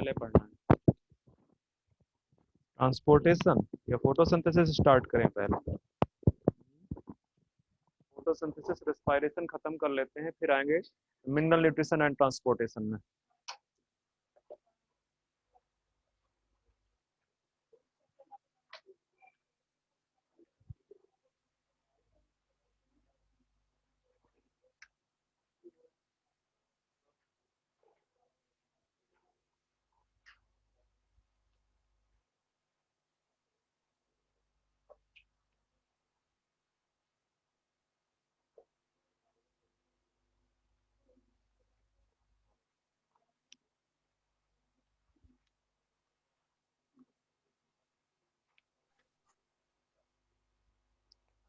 पहले पढ़ना है? ट्रांसपोर्टेशन या फोटोसिंथेसिस स्टार्ट करें पहले? फोटोसिंथेसिस रेस्पिरेशन खत्म कर लेते हैं, फिर आएंगे मिनरल न्यूट्रिशन एंड ट्रांसपोर्टेशन में।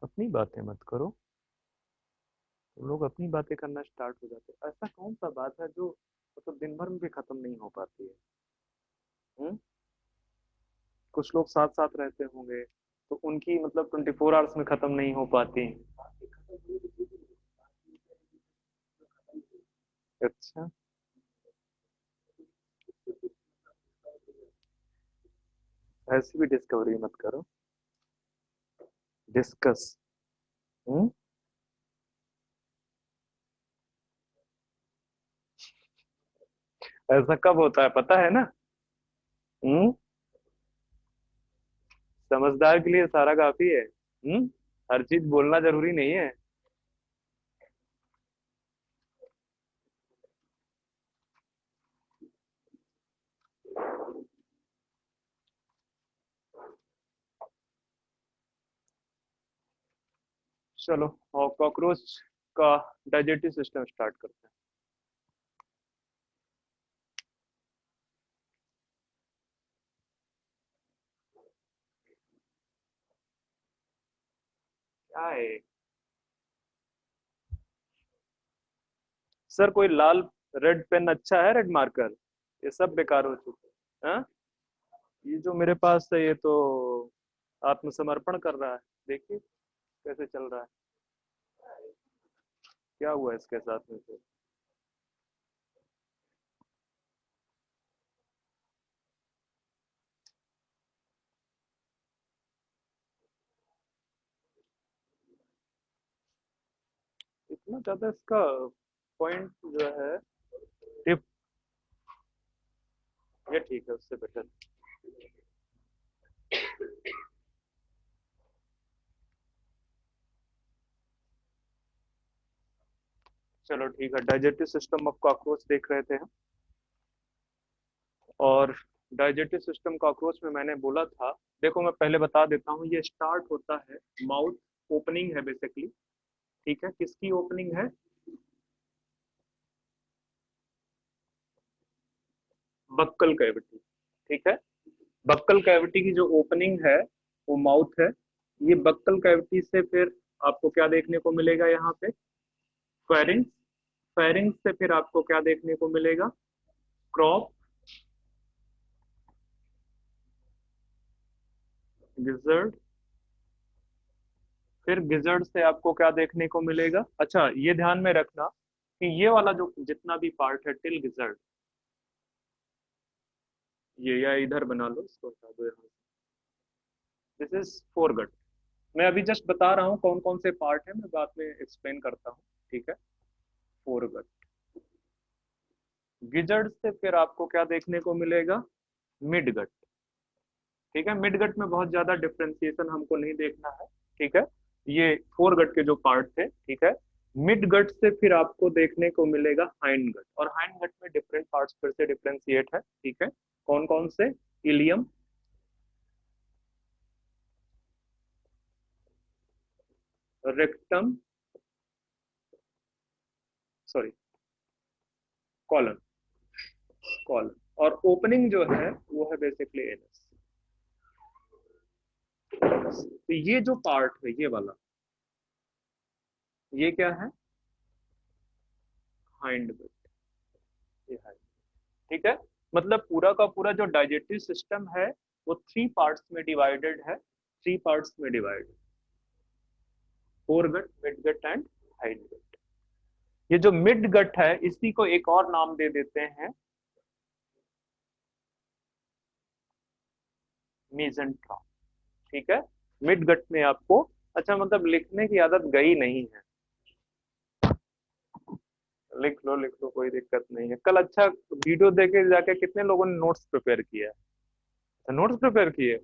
अपनी बातें मत करो, तो लोग अपनी बातें करना स्टार्ट हो जाते हैं। ऐसा कौन सा बात है जो मतलब दिन भर में भी खत्म नहीं हो पाती है? हुँ? कुछ लोग साथ साथ रहते होंगे, तो उनकी मतलब 24 आवर्स में खत्म नहीं हो पाती। अच्छा, ऐसी भी डिस्कवरी मत करो। डिस्कस। हम्म। ऐसा कब होता है पता है ना? हम्म। समझदार के लिए सारा काफी है। हर चीज बोलना जरूरी नहीं है। चलो, और कॉकरोच का डाइजेस्टिव सिस्टम स्टार्ट करते हैं। क्या है सर? कोई लाल रेड पेन अच्छा है? Red marker? ये सब बेकार हो चुके हैं। हाँ? ये जो मेरे पास है ये तो आत्मसमर्पण कर रहा है। देखिए कैसे चल रहा है। क्या हुआ इसके साथ में से? इतना ज्यादा इसका पॉइंट जो है, टिप, ये ठीक है, उससे बेटर। चलो ठीक है, डाइजेस्टिव सिस्टम ऑफ कॉकरोच देख रहे थे हम। और डाइजेस्टिव सिस्टम कॉकरोच में मैंने बोला था, देखो मैं पहले बता देता हूँ, ये स्टार्ट होता है माउथ ओपनिंग है बेसिकली। ठीक है, किसकी ओपनिंग है? Buccal cavity. ठीक है, बक्कल कैविटी की जो ओपनिंग है वो माउथ है। ये बक्कल कैविटी से फिर आपको क्या देखने को मिलेगा यहाँ पे? फेरिंग्स। फेरिंग्स से फिर आपको क्या देखने को मिलेगा? Crop, gizzard. फिर गिजर्ड से आपको क्या देखने को मिलेगा? अच्छा, ये ध्यान में रखना कि ये वाला जो जितना भी पार्ट है टिल गिजर्ड, ये या इधर बना लो, इसको हटा दो यहाँ से। This is foregut. मैं अभी जस्ट बता रहा हूँ कौन कौन से पार्ट है, मैं बाद में एक्सप्लेन करता हूँ। ठीक है, फोरगट। गिजर्ड से फिर आपको क्या देखने को मिलेगा? मिडगट। ठीक है, मिडगट में बहुत ज्यादा डिफ्रेंसिएशन हमको नहीं देखना है। ठीक है, ये फोरगट के जो पार्ट थे। ठीक है, मिडगट से फिर आपको देखने को मिलेगा हाइंडगट, और हाइंडगट में डिफरेंट पार्ट्स फिर से डिफ्रेंशिएट है। ठीक है, कौन कौन से? Ileum, rectum, sorry, colon. Colon. और ओपनिंग जो है वो है बेसिकली एनस। तो ये जो पार्ट है ये वाला, ये क्या है? हाइंडगट। ये है। ठीक है, मतलब पूरा का पूरा जो डाइजेस्टिव सिस्टम है वो थ्री पार्ट्स में डिवाइडेड है। थ्री पार्ट्स में divided, foregut, midgut and hindgut. ये जो मिडगट है इसी को एक और नाम दे देते हैं, मीजेंट्रॉन। ठीक है, मिड गट में आपको, अच्छा मतलब लिखने की आदत गई नहीं है, लिख लो कोई दिक्कत नहीं है। कल अच्छा वीडियो देखे जाके कितने लोगों ने नोट्स प्रिपेयर किया है, नोट्स प्रिपेयर किए।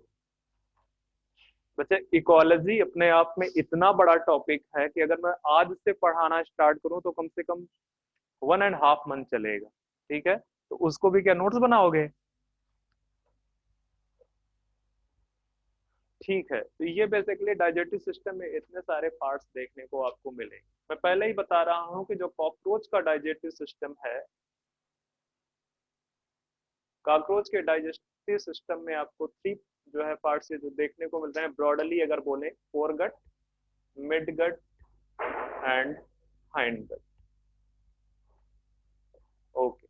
बच्चे इकोलॉजी अपने आप में इतना बड़ा टॉपिक है कि अगर मैं आज से पढ़ाना स्टार्ट करूं तो कम से कम 1.5 मंथ चलेगा। ठीक है, तो उसको भी क्या नोट्स बनाओगे? ठीक है, तो ये बेसिकली डाइजेस्टिव सिस्टम में इतने सारे पार्ट्स देखने को आपको मिलेंगे। मैं पहले ही बता रहा हूं कि जो कॉकरोच का डाइजेस्टिव सिस्टम है, कॉकरोच के डाइजेस्टिव सिस्टम में आपको 3 जो है पार्ट्स जो देखने को मिलते हैं ब्रॉडली अगर बोले, foregut, midgut and hindgut. Okay,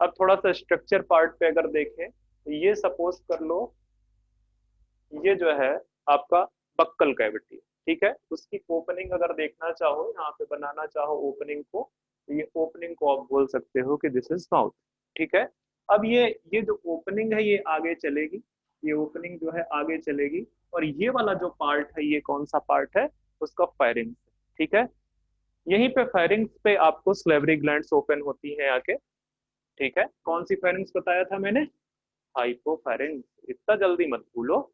अब थोड़ा सा स्ट्रक्चर पार्ट पे अगर देखें तो ये सपोज कर लो, ये जो है आपका बक्कल कैविटी। ठीक है, उसकी ओपनिंग अगर देखना चाहो, यहाँ पे बनाना चाहो ओपनिंग को, तो ये ओपनिंग को आप बोल सकते हो कि दिस इज माउथ। ठीक है, अब ये जो ओपनिंग है ये आगे चलेगी, ये ओपनिंग जो है आगे चलेगी, और ये वाला जो पार्ट है ये कौन सा पार्ट है? उसका फेरिंग्स। ठीक है, यहीं पे फेरिंग्स पे आपको स्लेवरी ग्लैंड्स ओपन होती है आके। ठीक है, कौन सी फेरिंग्स बताया था मैंने? हाइपोफेरिंग्स। इतना जल्दी मत भूलो।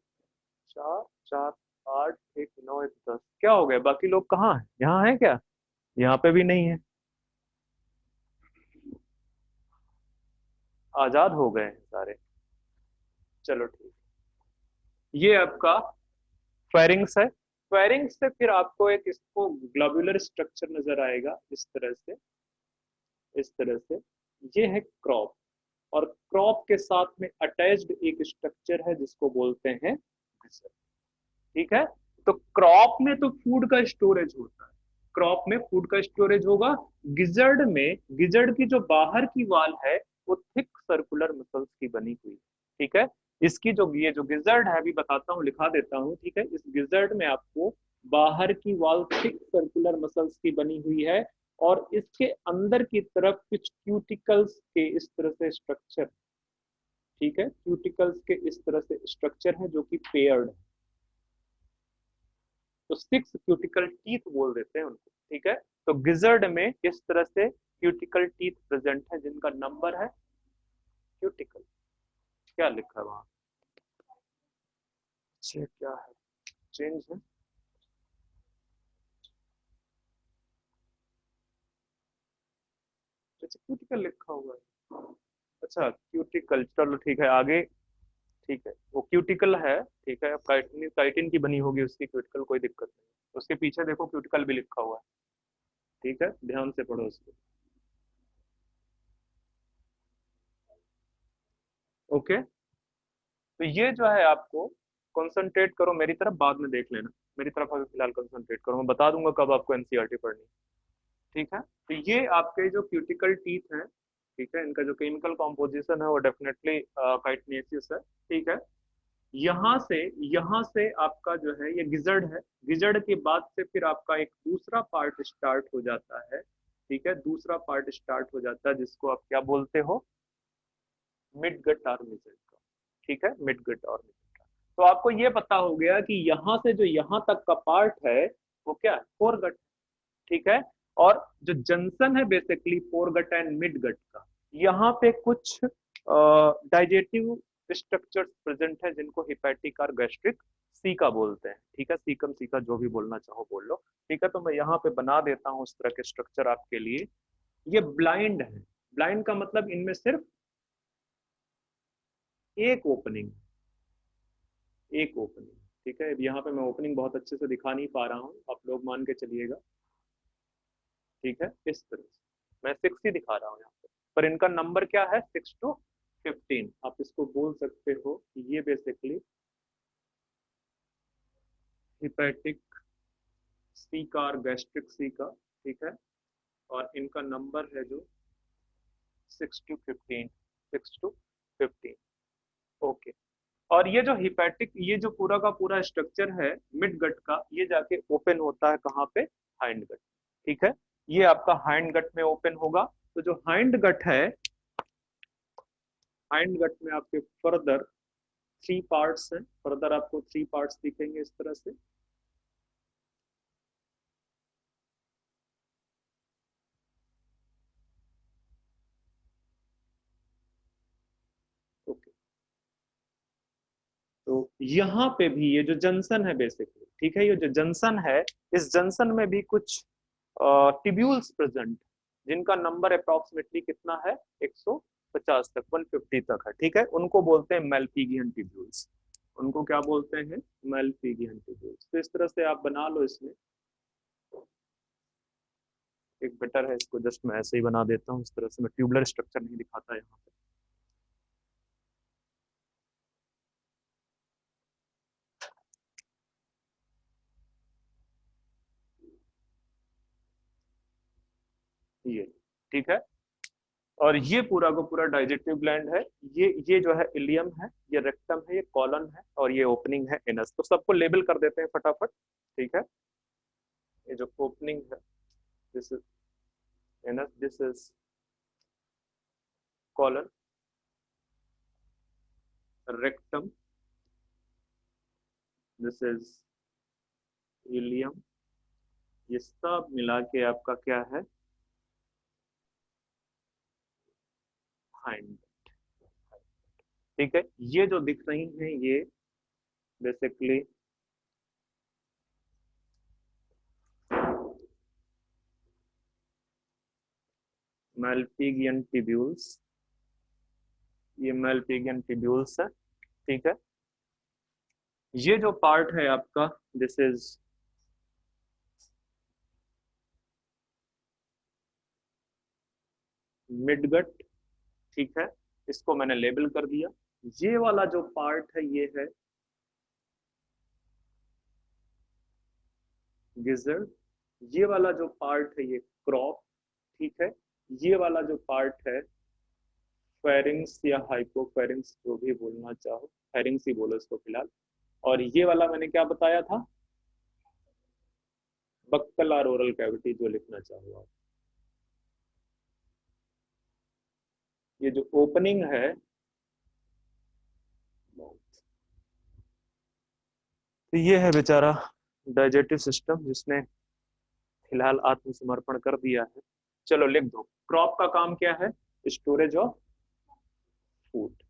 4 4 8 1 9 1 10, क्या हो गया? बाकी लोग कहाँ हैं? यहाँ है क्या? यहाँ पे भी नहीं है, आजाद हो गए हैं सारे। चलो ठीक, ये आपका फेरिंग्स है। फेरिंग्स से फिर आपको एक इसको ग्लोबुलर स्ट्रक्चर नजर आएगा इस तरह से, इस तरह से। ये है क्रॉप, और क्रॉप के साथ में अटैच्ड एक स्ट्रक्चर है जिसको बोलते हैं गिजर्ड। ठीक है, तो क्रॉप में तो फूड का स्टोरेज होता है, क्रॉप में फूड का स्टोरेज होगा। गिजर्ड में, गिजर्ड की जो बाहर की वाल है वो थिक सर्कुलर मसल्स की बनी हुई है। ठीक है, इसकी जो ये जो गिजर्ड है अभी बताता हूँ, लिखा देता हूँ। ठीक है, इस गिजर्ड में आपको बाहर की वाल थिक सर्कुलर मसल्स की बनी हुई है, और इसके अंदर की तरफ कुछ क्यूटिकल्स के इस तरह से स्ट्रक्चर। ठीक है, क्यूटिकल्स के इस तरह से स्ट्रक्चर है जो कि पेयर्ड है, तो 6 क्यूटिकल टीथ बोल देते हैं उनको। ठीक है, तो गिजर्ड में इस तरह से क्यूटिकल टीथ प्रेजेंट है जिनका नंबर है क्यूटिकल। क्या लिखा है वहां? अच्छा क्या है, चेंज है? अच्छा क्यूटिकल लिखा हुआ है, अच्छा क्यूटिकल, चलो ठीक है आगे। ठीक है, वो क्यूटिकल है। ठीक है, अब काइटिन काइटिन की बनी होगी उसकी क्यूटिकल, कोई दिक्कत नहीं। उसके पीछे देखो क्यूटिकल भी लिखा हुआ है। ठीक है, ध्यान से पढ़ो उसको। ओके, तो ये जो है आपको कंसंट्रेट करो मेरी तरफ, बाद में देख लेना। मेरी तरफ अभी फिलहाल कंसंट्रेट करो, मैं बता दूंगा कब आपको एनसीईआरटी पढ़नी है। ठीक है, तो ये आपके जो क्यूटिकल टीथ हैं, ठीक है, इनका जो केमिकल कॉम्पोजिशन है वो डेफिनेटली काइटनेसिस है। ठीक है, यहाँ से आपका जो है ये गिजर्ड है, गिजर्ड के बाद से फिर आपका एक दूसरा पार्ट स्टार्ट हो जाता है। ठीक है, दूसरा पार्ट स्टार्ट हो जाता है जिसको आप क्या बोलते हो? मिड गट और मिजल का। ठीक है, मिड गट और मिजल का। तो आपको ये पता हो गया कि यहाँ से जो यहाँ तक का पार्ट है वो क्या है? Foregut. ठीक है, और जो जंक्शन है basically foregut and midgut का, यहाँ पे कुछ डाइजेटिव स्ट्रक्चर्स प्रेजेंट है जिनको हिपैटिक और गैस्ट्रिक सीका बोलते हैं। ठीक है, सीकम सीका जो भी बोलना चाहो बोल लो। ठीक है, तो मैं यहाँ पे बना देता हूँ उस तरह के स्ट्रक्चर आपके लिए। ये ब्लाइंड है, ब्लाइंड का मतलब इनमें सिर्फ एक ओपनिंग, एक ओपनिंग। ठीक है, अब यहाँ पे मैं ओपनिंग बहुत अच्छे से दिखा नहीं पा रहा हूँ, आप लोग मान के चलिएगा। ठीक है, इस तरह से मैं 6 ही दिखा रहा हूँ यहाँ पे, पर इनका नंबर क्या है? 6 to 15। आप इसको बोल सकते हो कि ये बेसिकली हिपैटिक सी का और गैस्ट्रिक सी का। ठीक है, और इनका नंबर है जो 6 to 15, 6 to 15। ओके, और ये जो हिपैटिक, ये जो पूरा का पूरा स्ट्रक्चर है मिड गट का, ये जाके ओपन होता है कहाँ पे? Hindgut. ठीक है, ये आपका हाइंड गट में ओपन होगा। तो जो हाइंड गट है, हाइंड गट में आपके फर्दर थ्री पार्ट्स हैं, फर्दर आपको थ्री पार्ट्स दिखेंगे इस तरह से। ओके, तो यहाँ पे भी ये जो जंक्शन है बेसिकली, ठीक है, ये जो जंक्शन है, इस जंक्शन में भी कुछ टिब्यूल्स प्रेजेंट, जिनका नंबर अप्रोक्सीमेटली कितना है, 150 तक, 150 तक है, ठीक है, उनको बोलते हैं मेल्पिगियन टिब्यूल्स। उनको क्या बोलते हैं, मेल्पिगियन टिब्यूल्स। तो इस तरह से आप बना लो। इसमें एक बेटर है, इसको जस्ट मैं ऐसे ही बना देता हूँ, इस तरह से मैं ट्यूबुलर स्ट्रक्चर नहीं दिखाता यहाँ पे। ये ठीक है, और ये पूरा का पूरा डाइजेस्टिव ग्लैंड है। ये जो है इलियम है, ये रेक्टम है, ये कॉलन है, और ये ओपनिंग है एनस। तो सबको लेबल कर देते हैं फटाफट, ठीक है। ये जो ओपनिंग है, this is anus, this is colon, rectum, this is ilium, ये सब मिला के आपका क्या है, हाइंड, ठीक है। ये जो दिख रही हैं ये बेसिकली मेल्पिगियन टिब्यूल्स, ये मेल्पिगियन टिब्यूल्स है, ठीक है। ये जो पार्ट है आपका, दिस इज मिडगट, ठीक है, इसको मैंने लेबल कर दिया। ये वाला जो पार्ट है ये है गिजर्ड, ये वाला जो पार्ट है ये क्रॉप, ठीक है। ये वाला जो पार्ट है फेरिंग्स या हाइपोफेरिंग्स, जो भी बोलना चाहो, फेरिंग्स ही बोलो इसको फिलहाल। और ये वाला मैंने क्या बताया था, बक्कल और ओरल कैविटी, जो लिखना चाहो आप। ये जो ओपनिंग है, तो ये है बेचारा डाइजेस्टिव सिस्टम, जिसने फिलहाल आत्मसमर्पण कर दिया है। चलो लिख दो, क्रॉप का काम क्या है, स्टोरेज ऑफ फूड,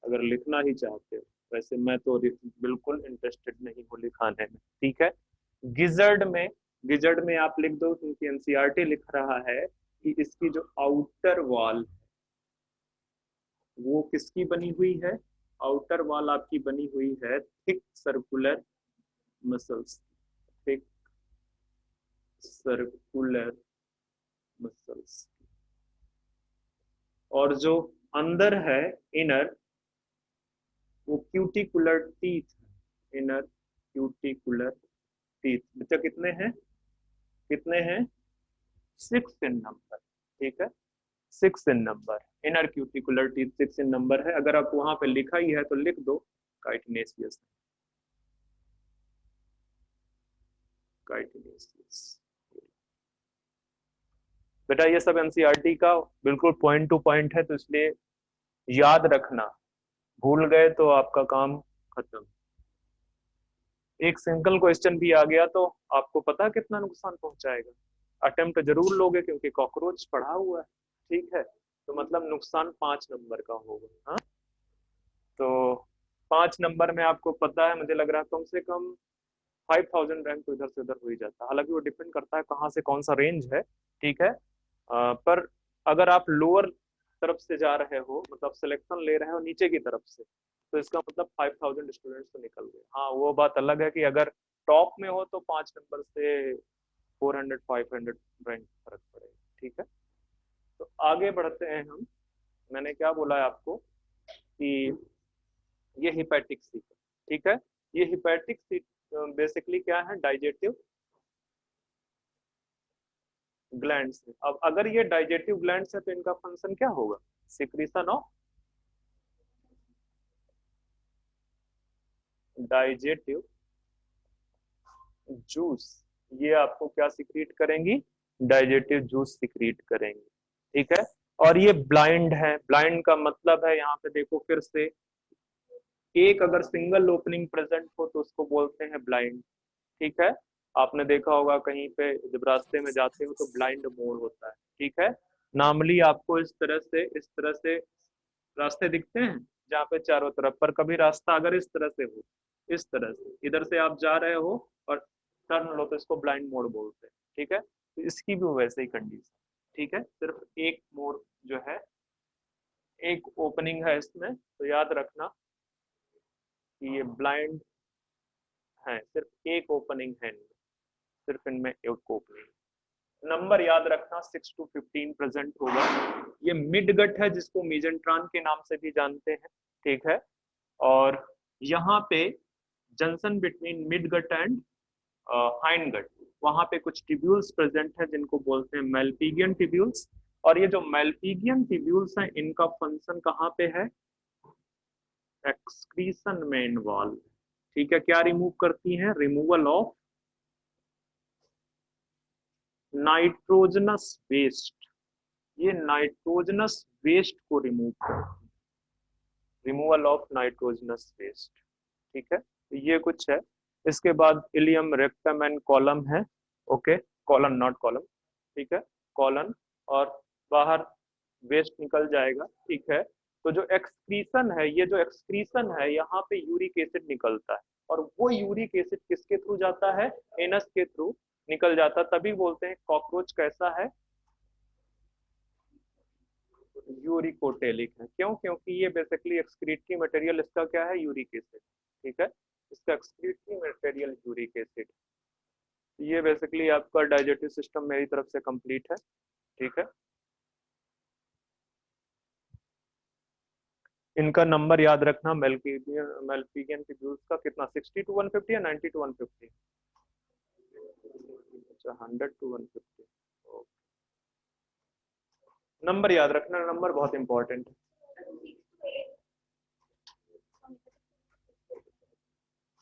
अगर लिखना ही चाहते हो। वैसे मैं तो बिल्कुल इंटरेस्टेड नहीं हूँ लिखाने में, ठीक है। गिजर्ड में, गिजर्ड में आप लिख दो, क्योंकि एनसीईआरटी लिख रहा है कि इसकी जो आउटर वॉल, वो किसकी बनी हुई है, आउटर वॉल आपकी बनी हुई है thick circular muscles, thick circular muscles. और जो अंदर है इनर, वो cuticular teeth, inner cuticular teeth. बच्चा कितने हैं, कितने हैं, 6 इन नंबर, ठीक है, 6 इन नंबर। इनर क्यूटिकुलर टीथ 6 इन नंबर है। अगर आप वहां पे लिखा ही है तो लिख दो काइटिनेसियस, काइटिनेसियस। बेटा ये सब एनसीईआरटी का बिल्कुल पॉइंट टू पॉइंट है, तो इसलिए याद रखना, भूल गए तो आपका काम खत्म। एक सिंगल क्वेश्चन भी आ गया तो आपको पता कितना नुकसान पहुंचाएगा। अटेम्प्ट जरूर लोगे क्योंकि कॉकरोच पढ़ा हुआ है, ठीक है, तो मतलब नुकसान 5 नंबर का होगा। हाँ, तो 5 नंबर में आपको पता है, मुझे लग रहा है कम से कम 5000 रैंक तो इधर से उधर हो ही जाता है। हालांकि वो डिपेंड करता है कहाँ से कौन सा रेंज है, ठीक है। पर अगर आप लोअर तरफ से जा रहे हो, मतलब सिलेक्शन ले रहे हो नीचे की तरफ से, तो इसका मतलब 5000 स्टूडेंट्स तो निकल गए। हाँ, वो बात अलग है कि अगर टॉप में हो तो 5 नंबर से 400 500 रैंक फर्क पड़ेगा, ठीक है। तो आगे बढ़ते हैं हम। मैंने क्या बोला है आपको कि ये हिपैटिक सीट, ठीक है, ये हिपैटिक सीट बेसिकली क्या है, डाइजेस्टिव ग्लैंड्स है। अब अगर ये डाइजेस्टिव ग्लैंड्स है तो इनका फंक्शन क्या होगा, सिक्रीशन ऑफ डाइजेस्टिव जूस। ये आपको क्या सिक्रीट करेंगी, डाइजेस्टिव जूस सिक्रीट करेंगी, ठीक है। और ये ब्लाइंड है, ब्लाइंड का मतलब है यहाँ पे देखो फिर से एक अगर सिंगल ओपनिंग प्रेजेंट हो तो उसको बोलते हैं ब्लाइंड। ठीक है, आपने देखा होगा कहीं पे जब रास्ते में जाते हो तो ब्लाइंड मोड़ होता है। ठीक है, नॉर्मली आपको इस तरह से रास्ते दिखते हैं जहाँ पे चारों तरफ, पर कभी रास्ता अगर इस तरह से हो, इस तरह से इधर से आप जा रहे हो और टर्न लो तो इसको ब्लाइंड मोड़ बोलते हैं। ठीक है, तो इसकी भी वैसे ही कंडीशन। ठीक है, सिर्फ एक मोड़ जो है, एक ओपनिंग है इसमें, तो याद रखना कि ये ब्लाइंड है, सिर्फ एक ओपनिंग है इनमें, सिर्फ इनमें एक ओपनिंग। नंबर याद रखना 6 to 15 प्रेजेंट होगा। ये मिड गट है जिसको मीजेंट्रॉन के नाम से भी जानते हैं। ठीक है, और यहाँ पे junction between midgut and hindgut, वहां पे कुछ टिब्यूल्स प्रेजेंट है जिनको बोलते हैं मेल्पिगियन टिब्यूल्स। और ये जो मेल्पिगियन टिब्यूल्स हैं इनका फंक्शन कहाँ पे है, एक्सक्रीशन में इन्वॉल्व। ठीक है, क्या रिमूव करती हैं, रिमूवल ऑफ नाइट्रोजनस वेस्ट। ये नाइट्रोजनस वेस्ट को रिमूव करती है, रिमूवल ऑफ नाइट्रोजनस वेस्ट। ठीक है, तो ये कुछ है। इसके बाद इलियम रेक्टम एंड कॉलम है। Okay, colon not column. ठीक है, कॉलन, और बाहर वेस्ट निकल जाएगा। ठीक है, तो जो एक्सक्रीशन है, ये जो एक्सक्रीशन है यहाँ पे यूरिक एसिड निकलता है, और वो यूरिक एसिड किसके थ्रू जाता है, एनस के थ्रू निकल जाता, तभी बोलते हैं कॉकरोच कैसा है, यूरिकोटेलिक है। क्यों, क्योंकि ये बेसिकली एक्सक्रीटरी मटेरियल इसका क्या है, यूरिक एसिड। ठीक है, इसका एक्सक्रीटरी मटेरियल यूरिक एसिड। ये बेसिकली आपका डाइजेस्टिव सिस्टम मेरी तरफ से कंप्लीट है। ठीक है, इनका नंबर याद रखना, मेल्पिगियन ट्यूब्यूल्स का कितना, 60 to 150 या 90 to 150? अच्छा, 100 to 150। नंबर याद रखना, नंबर बहुत इंपॉर्टेंट है।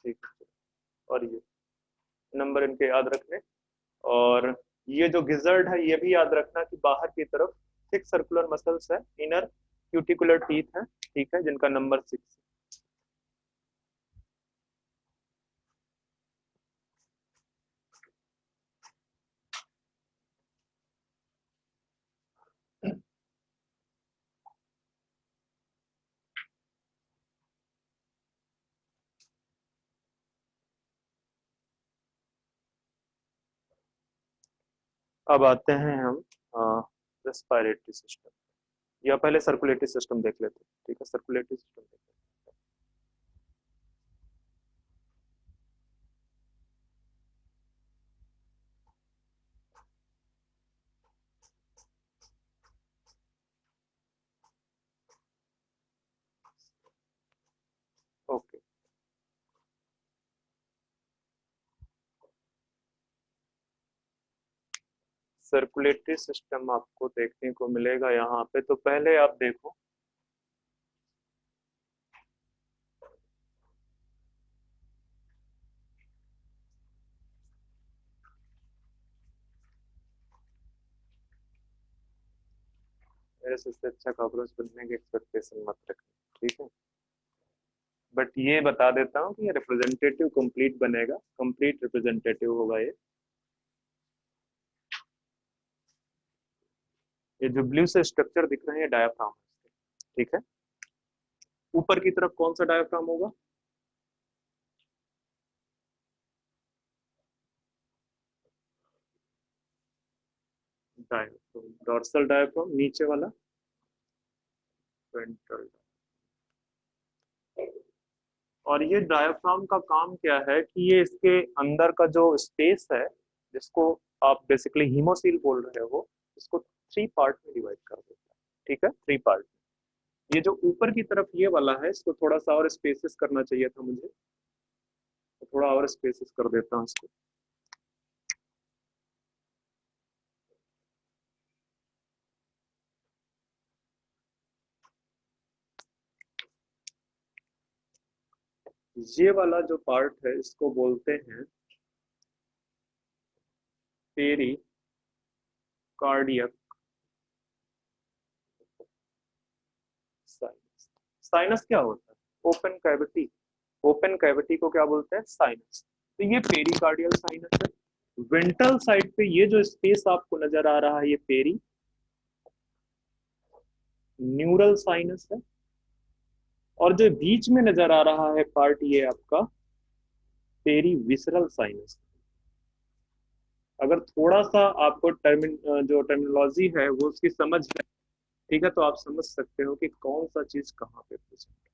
ठीक है, और ये नंबर इनके याद रखने। और ये जो गिजर्ड है ये भी याद रखना कि बाहर की तरफ 6 सर्कुलर मसल्स है, इनर क्यूटिकुलर टीथ है। ठीक है, जिनका नंबर 6। अब आते हैं हम रेस्पिरेटरी सिस्टम, या पहले सर्कुलेटरी सिस्टम देख लेते हैं। ठीक है, सर्कुलेटरी सिस्टम देख लेते हैं। ओके, सर्कुलेटरी सिस्टम आपको देखने को मिलेगा यहाँ पे, तो पहले आप देखो मेरे से इससे अच्छा कॉकरोच बनने की एक्सपेक्टेशन मत रखना। ठीक है, बट ये बता देता हूँ कि ये रिप्रेजेंटेटिव कंप्लीट बनेगा, कंप्लीट रिप्रेजेंटेटिव होगा ये जो ब्लू से स्ट्रक्चर दिख रहे हैं, ये डायाफ्राम है। ठीक है, ऊपर की तरफ कौन सा डायाफ्राम होगा, डायाफ्राम, डॉर्सल डायाफ्राम, नीचे वाला वेंट्रल। और ये डायाफ्राम का काम क्या है कि ये इसके अंदर का जो स्पेस है, जिसको आप बेसिकली हीमोसील बोल रहे हो, इसको 3 पार्ट में डिवाइड कर देता है। ठीक है, 3 पार्ट। ये जो ऊपर की तरफ ये वाला है, इसको थोड़ा सा और स्पेसेस करना चाहिए था मुझे, तो थोड़ा और स्पेसेस कर देता हूँ इसको। ये वाला जो पार्ट है इसको बोलते हैं पेरी कार्डियक साइनस। साइनस क्या होता है, ओपन कैविटी, ओपन कैविटी को क्या बोलते हैं? साइनस। तो ये पेरिकार्डियल साइनस है। वेंट्रल साइड पे ये जो स्पेस आपको नजर आ रहा है ये पेरी न्यूरल साइनस है, और जो बीच में नजर आ रहा है पार्ट ये आपका पेरी विसरल साइनस। अगर थोड़ा सा आपको जो टर्मिनोलॉजी है वो उसकी समझ है, ठीक है, तो आप समझ सकते हो कि कौन सा चीज कहाँ पे प्रेजेंट है।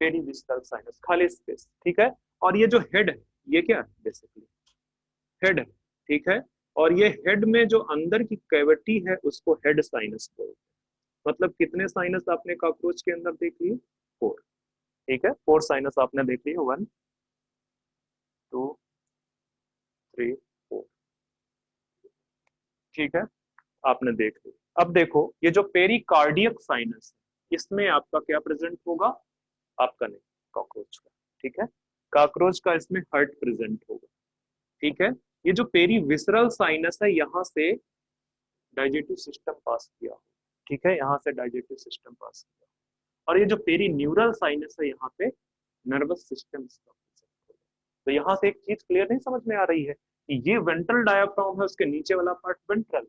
पेरी विसरल साइनस, खाली स्पेस, ठीक है। और ये जो हेड है ये क्या है? बेसिकली हेड है, ठीक है। और ये हेड में जो अंदर की कैविटी है उसको हेड साइनस बोलते हैं। मतलब कितने साइनस आपने कॉकरोच के अंदर देख लिए? 4, ठीक है। 4 साइनस आपने देख लिए, 1 2 3 4, ठीक है, आपने देख लिया। अब देखो ये जो पेरिकार्डियक साइनस है इसमें आपका क्या प्रेजेंट होगा? आपका नहीं, कॉकरोच का, ठीक है। कॉकरोच का इसमें हार्ट प्रेजेंट होगा, ठीक है। ये जो पेरी विसरल साइनस है यहाँ से डाइजेटिव सिस्टम पास किया, ठीक है, यहाँ से डाइजेटिव सिस्टम पास किया। और ये जो पेरी न्यूरल साइनस है यहाँ पे नर्वस सिस्टम इसका present होगा। तो यहाँ से एक चीज क्लियर नहीं समझ में आ रही है कि ये वेंट्रल डायाफ्राम है, उसके नीचे वाला पार्ट वेंट्रल।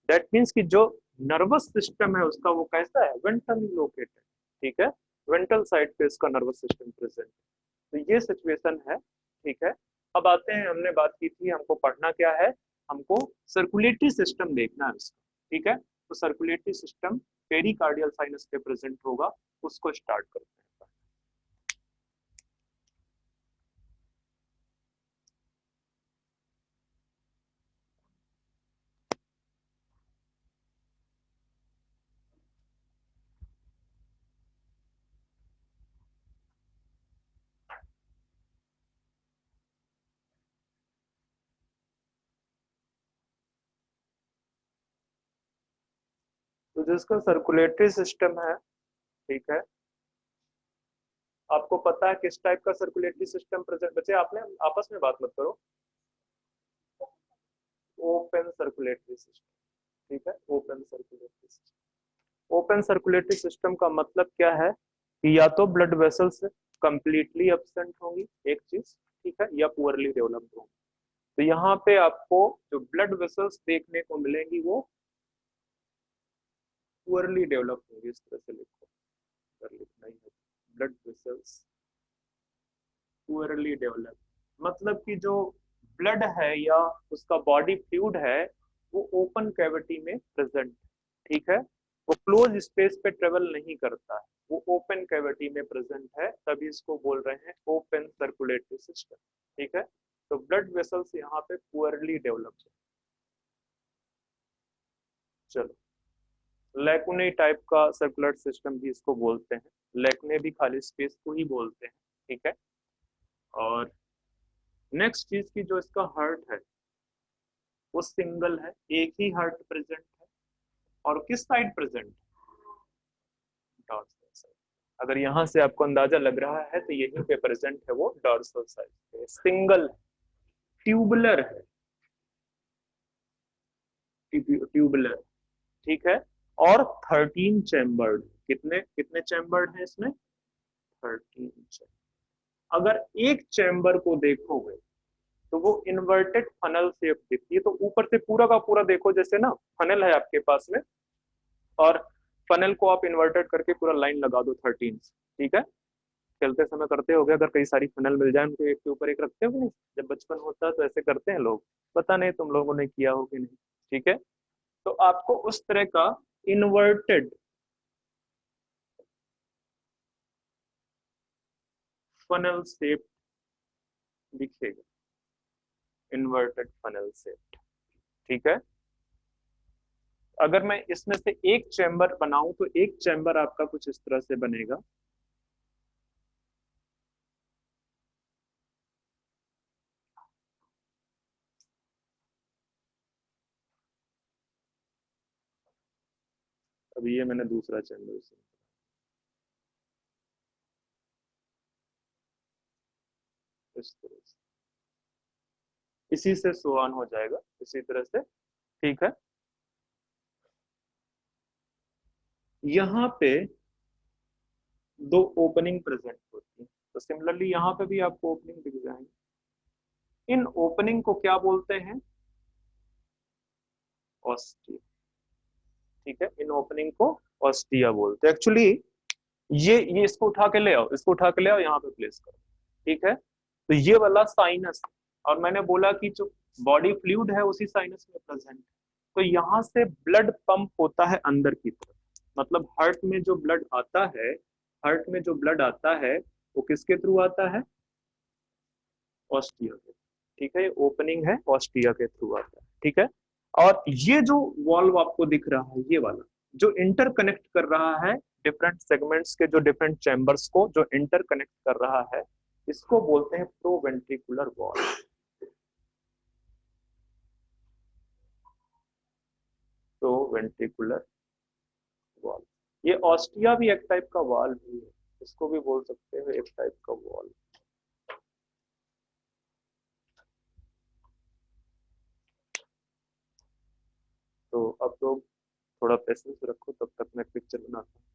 दैट मीन्स कि जो नर्वस सिस्टम है उसका वो कैसा है? वेंट्रल लोकेटेड, ठीक है। वेंट्रल साइड पे इसका नर्वस सिस्टम प्रेजेंट है। तो ये सिचुएशन है, ठीक है। अब आते हैं, हमने बात की थी हमको पढ़ना क्या है, हमको सर्कुलेटरी सिस्टम देखना है उसका, ठीक है। तो सर्कुलेटरी सिस्टम पेरिकार्डियल साइनस पे प्रेजेंट होगा, उसको स्टार्ट करते हैं। तो जिसका सर्कुलेटरी सिस्टम है, ठीक है, आपको पता है किस टाइप का सर्कुलेटरी सिस्टम प्रेजेंट? बच्चे आपने आपस में बात मत करो। ओपन सर्कुलेटरी सिस्टम, ठीक है, open circulatory system. Open circulatory system का मतलब क्या है कि या तो ब्लड वेसल्स कंप्लीटली एब्सेंट होंगी, एक चीज, ठीक है, या पुअरली डेवलप्ड होंगी। तो यहाँ पे आपको जो ब्लड वेसल्स देखने को मिलेंगी वो पुअरली डेवलप्ड होंगी, इस तरह से लिखो, अगर लिखना ही है। ब्लड वेसल्स पुअरली डेवलप्ड, मतलब कि जो ब्लड है या उसका बॉडी फ्लूइड है वो ओपन कैविटी में प्रेजेंट, ठीक है। वो क्लोज स्पेस पे ट्रेवल नहीं करता है, वो ओपन कैविटी में प्रेजेंट है, तभी इसको बोल रहे हैं ओपन सर्कुलेटरी सिस्टम, ठीक है। तो ब्लड वेसल्स यहाँ पे पुअरली डेवलप्ड है। चलो, लैकुने टाइप का सर्कुलर सिस्टम भी इसको बोलते हैं, लैकुने भी खाली स्पेस को ही बोलते हैं, ठीक है। और नेक्स्ट चीज की जो इसका हार्ट है वो सिंगल है, एक ही हार्ट प्रेजेंट है। और किस साइड प्रेजेंट? Dorsal side. अगर यहाँ से आपको अंदाजा लग रहा है तो यहीं पे प्रेजेंट है वो डॉर्सल साइड पे, सिंगल है, ट्यूबुलर है, ट्यूबुलर, ठीक है। और 13 चैम्बर्ड, कितने कितने चैम्बर्ड हैं इसमें? 13 चैम्बर। अगर एक चैम्बर को देखोगे तो वो इन्वर्टेड फनल शेप दिखती है। तो ऊपर से पूरा का पूरा देखो, जैसे ना फनल है आपके पास में, और फनल को आप इन्वर्टेड करके पूरा लाइन लगा दो 13, ठीक है। खेलते समय करते हो गए, अगर कई सारी फनल मिल जाए उनको एक के ऊपर एक रखते हो नहीं, जब बचपन होता है तो ऐसे करते हैं लोग, पता नहीं तुम लोगों ने किया हो कि नहीं, ठीक है। तो आपको उस तरह का इन्वर्टेड फनल शेप दिखेगा, इन्वर्टेड फनल शेप, ठीक है। अगर मैं इसमें से एक चैम्बर बनाऊं तो एक चैम्बर आपका कुछ इस तरह से बनेगा। अभी ये मैंने दूसरा चैम्बर इस तरह से, इसी से सो ऑन हो जाएगा इसी तरह से, ठीक है। यहाँ पे दो ओपनिंग प्रेजेंट होती है। तो सिमिलरली यहाँ पे भी आपको ओपनिंग दिख जाएंगे। इन ओपनिंग को क्या बोलते हैं? ऑस्टिया। ठीक है, इन ओपनिंग को ऑस्टिया बोलते हैं। एक्चुअली ये इसको उठा के ले आओ, इसको उठा के ले आओ, यहाँ पे प्लेस करो। ठीक है, तो ये वाला साइनस, और मैंने बोला कि जो बॉडी फ्लूइड है उसी साइनस में प्रेजेंट है। तो यहाँ से ब्लड पंप होता है अंदर की तरफ, मतलब हार्ट में जो ब्लड आता है, हार्ट में जो ब्लड आता है वो किसके थ्रू आता है? ऑस्टिया के। ठीक है, ये ओपनिंग है, ऑस्टिया के थ्रू आता है। ठीक है, और ये जो वॉल्व आपको दिख रहा है, ये वाला जो इंटरकनेक्ट कर रहा है डिफरेंट सेगमेंट्स के, जो डिफरेंट चैम्बर्स को जो इंटरकनेक्ट कर रहा है, इसको बोलते हैं प्रोवेंट्रिकुलर वॉल्व। प्रोवेंट्रिकुलर वॉल्व, ये ऑस्टिया भी एक टाइप का वॉल्व ही है, इसको भी बोल सकते हो एक टाइप का वॉल्व। तो अब लोग थोड़ा पेशेंस रखो, तब तक मैं पिक्चर बनाता हूँ।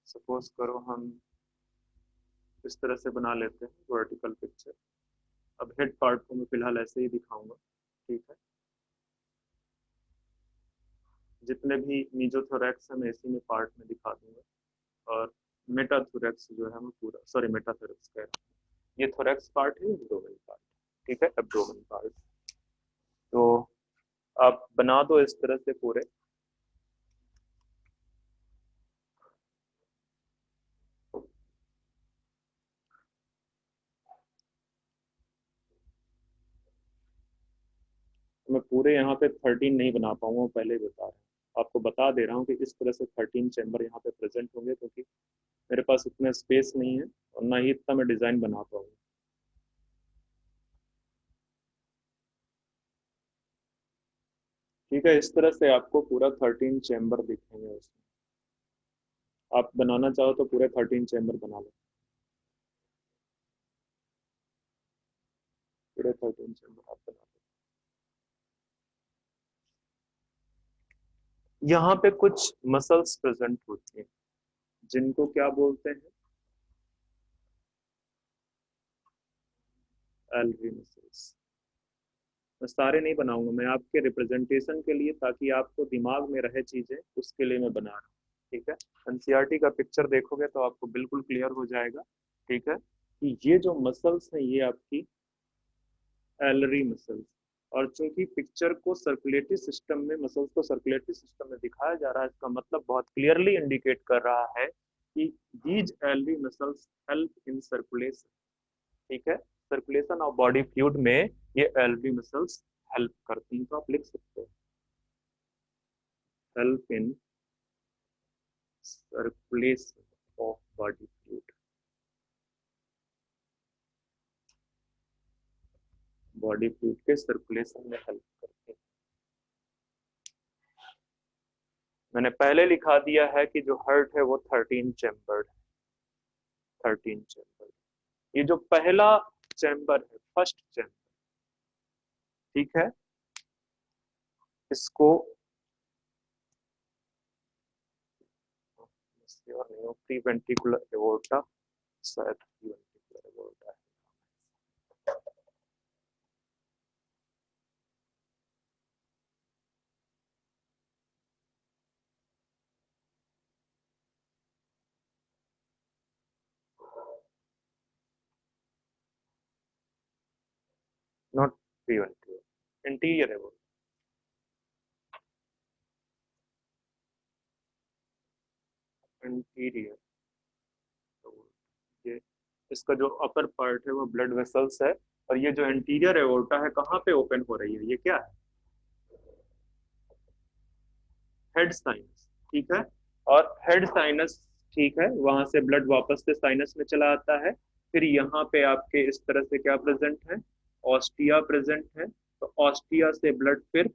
सपोज करो हम इस तरह से बना लेते हैं वर्टिकल पिक्चर। अब हेड पार्ट को मैं फिलहाल ऐसे ही दिखाऊंगा। ठीक है, जितने भी मीजोथोरैक्स है मैं इसी में पार्ट में दिखा दूंगा, और मेटाथोरैक्स जो है मैं पूरा, सॉरी मेटाथोरैक्स कह रहा हूँ, ये थोरैक्स पार्ट है, एब्डोमेन पार्ट। ठीक है, एब्डोमेन पार्ट। तो आप बना दो इस तरह से पूरे। मैं पूरे यहाँ पे 13 नहीं बना पाऊंगा, पहले ही बता रहा हूँ, आपको बता दे रहा हूँ कि इस तरह से 13 चैम्बर यहाँ पे प्रेजेंट होंगे, क्योंकि मेरे पास इतना स्पेस नहीं है और ना ही इतना मैं डिजाइन बना पाऊंगा। ठीक है, इस तरह से आपको पूरा 13 चैम्बर दिखेंगे उसमें। आप बनाना चाहो तो पूरे 13 चैम्बर बना लो, पूरे 13 चैम्बर आप बना लो। यहाँ पे कुछ मसल्स प्रेजेंट होती हैं, जिनको क्या बोलते हैं? LV muscles. मैं सारे नहीं बनाऊंगा, मैं आपके रिप्रेजेंटेशन के लिए, ताकि आपको दिमाग में रहे चीजें, उसके लिए मैं बना रहा हूँ। ठीक है, एनसीईआरटी का पिक्चर देखोगे तो आपको बिल्कुल क्लियर हो जाएगा। ठीक है, कि ये जो मसल्स हैं ये आपकी एलरी मसल्स, और चूंकि पिक्चर को सर्कुलेटरी सिस्टम में, मसल्स को सर्कुलेटरी सिस्टम में दिखाया जा रहा है, इसका मतलब बहुत क्लियरली इंडिकेट कर रहा है कि these एलरी muscles help in circulation. ठीक है, सर्कुलेशन ऑफ बॉडी फ्लूइड में ये एलवी मसल्स हेल्प करती हैं। तो आप लिख सकते हैं help in circulation of body fluid, body fluid के सर्कुलेशन में हेल्प करती हैं। मैंने पहले लिखा दिया है कि जो हार्ट है वो 13 चैम्बर्ड है, 13 चैम्बर्ड। ये जो पहला चैम्बर है, फर्स्ट चैम्बर, ठीक है, इसको प्री वेंट्रिकुलर एओर्टा, शायद प्री वेंट्रिकुलर एओर्टा है, not pre ventricular, interior aorta. Interior, तो ये इसका जो अपर पार्ट है वो ब्लड वेसल्स है, और ये जो इंटीरियर एओर्टा है कहाँ पे ओपन हो रही है, ये क्या है? Head sinus. ठीक है, और हेड साइनस, ठीक है, वहां से ब्लड वापस से साइनस में चला आता है। फिर यहाँ पे आपके इस तरह से क्या प्रेजेंट है? ऑस्टिया प्रेजेंट है। तो ऑस्टिया से ब्लड फिर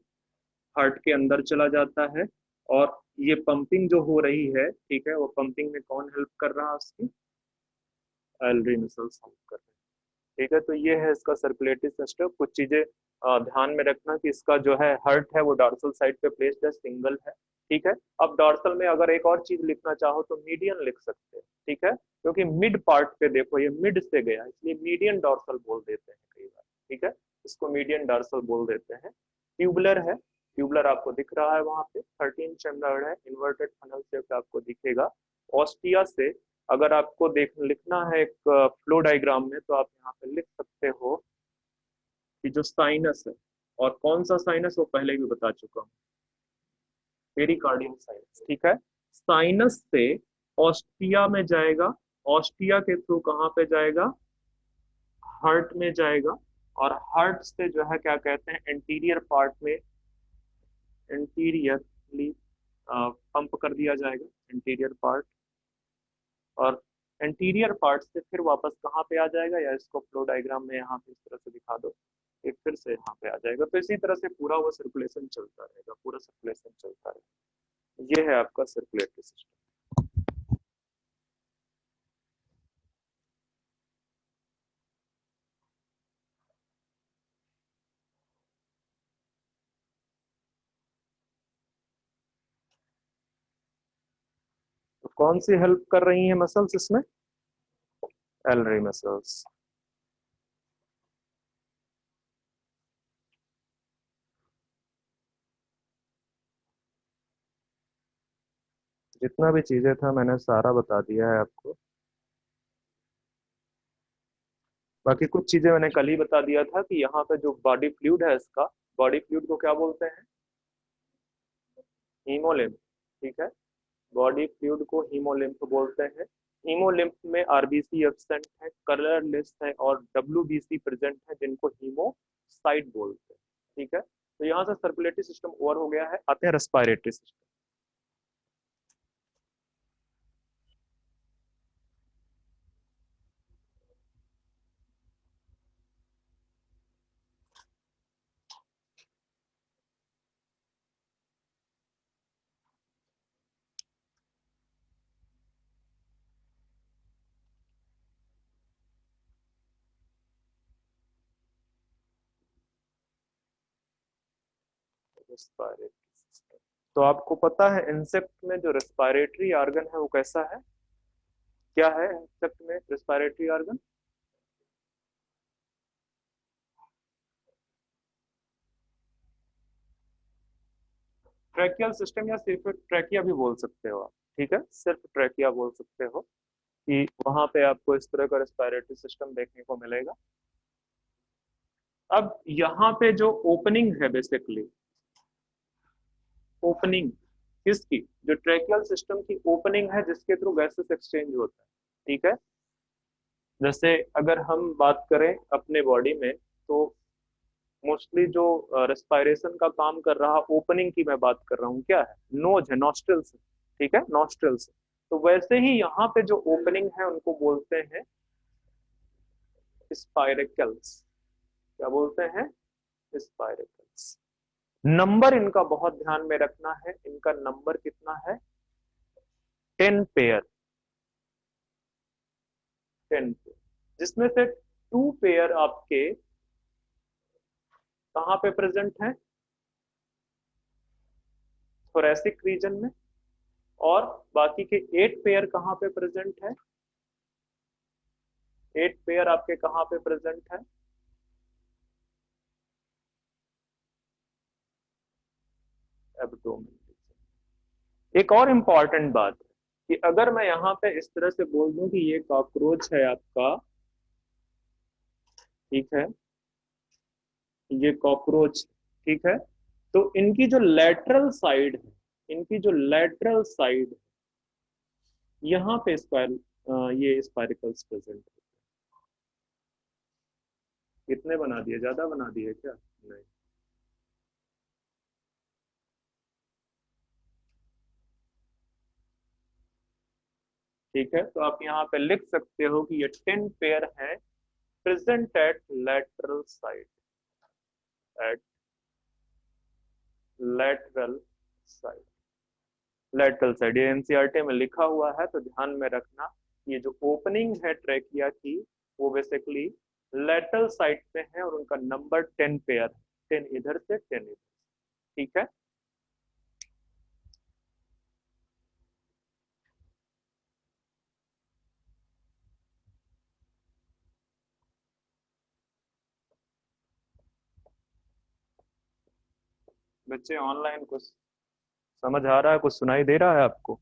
हार्ट के अंदर चला जाता है, और ये पंपिंग जो हो रही है, ठीक है, वो पंपिंग में कौन हेल्प कर रहा है उसकी? एलरी मसल्स हेल्प कर रहे हैं। ठीक है, तो ये है इसका सर्कुलेटरी सिस्टम। कुछ चीजें ध्यान में रखना कि इसका जो है हार्ट है वो डॉर्सल साइड पे प्लेस्ड है, सिंगल है। ठीक है, अब डॉर्सल में अगर एक और चीज लिखना चाहो तो मीडियन लिख सकते हैं। ठीक है, क्योंकि मिड पार्ट पे देखो ये मिड से गया, इसलिए मीडियन डॉर्सल बोल देते हैं कई बार। ठीक है, इसको मीडियन डॉर्सल बोल देते हैं। ट्यूबुलर है, ट्यूबुलर आपको दिख रहा है वहां पे, 13 चैम्बर्ड है, इन्वर्टेड फनल शेप आपको दिखेगा। ऑस्टिया से अगर आपको देख लिखना है एक फ्लो डायग्राम में, तो आप यहाँ पे लिख सकते हो कि जो साइनस है, और कौन सा साइनस वो पहले भी बता चुका हूँ, पेरिकार्डियम साइनस। ठीक है, साइनस से ऑस्टिया में जाएगा, ऑस्टिया के थ्रू कहाँ पे जाएगा? हार्ट में जाएगा, और हार्ट से जो है क्या कहते हैं, एंटीरियर पार्ट में एंटीरियरली पंप कर दिया जाएगा, एंटीरियर पार्ट। और एंटीरियर पार्ट से फिर वापस कहाँ पे आ जाएगा, या इसको फ्लो डायग्राम में यहाँ पे इस तरह से दिखा दो, एक फिर से यहाँ पे आ जाएगा। तो इसी तरह से पूरा वो सर्कुलेशन चलता रहेगा, पूरा सर्कुलेशन चलता रहेगा। ये है आपका सर्कुलेटरी सिस्टम। तो कौन सी हेल्प कर रही है मसल्स इसमें? एलरी मसल्स। जितना भी चीजें था मैंने सारा बता दिया है आपको। बाकी कुछ चीजें मैंने कल ही बता दिया था कि यहाँ पे जो बॉडी फ्लूइड है इसका, बॉडी फ्लूइड को क्या बोलते हैं? हीमोलिम्फ। ठीक है, बॉडी फ्लूइड को हीमोलिम्फ बोलते हैं। हीमोलिम्फ में आरबीसी एब्सेंट है, कलरलेस है, और डब्ल्यूबीसी प्रेजेंट है, जिनको हीमोसाइट बोलते हैं। ठीक है, तो यहाँ से सर्कुलेटरी सिस्टम ओवर हो गया है, आते हैं रेस्पिरेटरी सिस्टम। रेस्पिरेटरी सिस्टम, तो आपको पता है इंसेक्ट में जो रेस्पिरेटरी ऑर्गन है वो कैसा है? क्या है इंसेक्ट में रेस्पिरेटरी ऑर्गन? ट्रैकियल सिस्टम, या सिर्फ ट्रैकिया भी बोल सकते हो आप। ठीक है, सिर्फ ट्रैकिया बोल सकते हो, कि वहां पे आपको इस तरह का रेस्पिरेटरी सिस्टम देखने को मिलेगा। अब यहाँ पे जो ओपनिंग है बेसिकली, ओपनिंग किसकी? जो ट्रैकियल सिस्टम की ओपनिंग है, जिसके थ्रू गैसेस एक्सचेंज होता है। ठीक है, जैसे अगर हम बात करें अपने बॉडी में, तो मोस्टली जो रेस्पिरेशन का काम कर रहा ओपनिंग की मैं बात कर रहा हूँ, क्या है? नोज है, नॉस्ट्रल्स है। ठीक है, नॉस्ट्रल्स। तो वैसे ही यहाँ पे जो ओपनिंग है उनको बोलते हैं स्पाइरेकल्स। क्या बोलते हैं? स्पाइरेकल्स। नंबर इनका बहुत ध्यान में रखना है, इनका नंबर कितना है? 10 पेयर, 10 पेयर, जिसमें से 2 पेयर आपके कहाँ पे प्रेजेंट है? थोरेसिक रीजन में। और बाकी के 8 पेयर कहाँ पे प्रेजेंट है? 8 पेयर आपके कहाँ पे प्रेजेंट है? एब्डोमेन। एक और इम्पॉर्टेंट बात है कि अगर मैं यहाँ पे इस तरह से बोल दूं कि ये कॉकरोच है आपका, ठीक है, ये कॉकरोच, ठीक है, तो इनकी जो लेटरल साइड है, इनकी जो लेटरल साइड यहाँ पे ये स्पाइरिकल्स प्रेजेंट है। कितने बना दिए? ज्यादा बना दिए क्या? नहीं। ठीक है, तो आप यहाँ पे लिख सकते हो कि ये 10 पेयर है present at lateral side, at lateral side, lateral side ये एनसीईआरटी में लिखा हुआ है, तो ध्यान में रखना। ये जो ओपनिंग है ट्रेकिया की, वो बेसिकली लेटरल साइड पे है और उनका नंबर 10 पेयर है, 10 इधर से 10 इधर, ठीक है। बच्चे ऑनलाइन कुछ समझ आ रहा है, कुछ सुनाई दे रहा है आपको?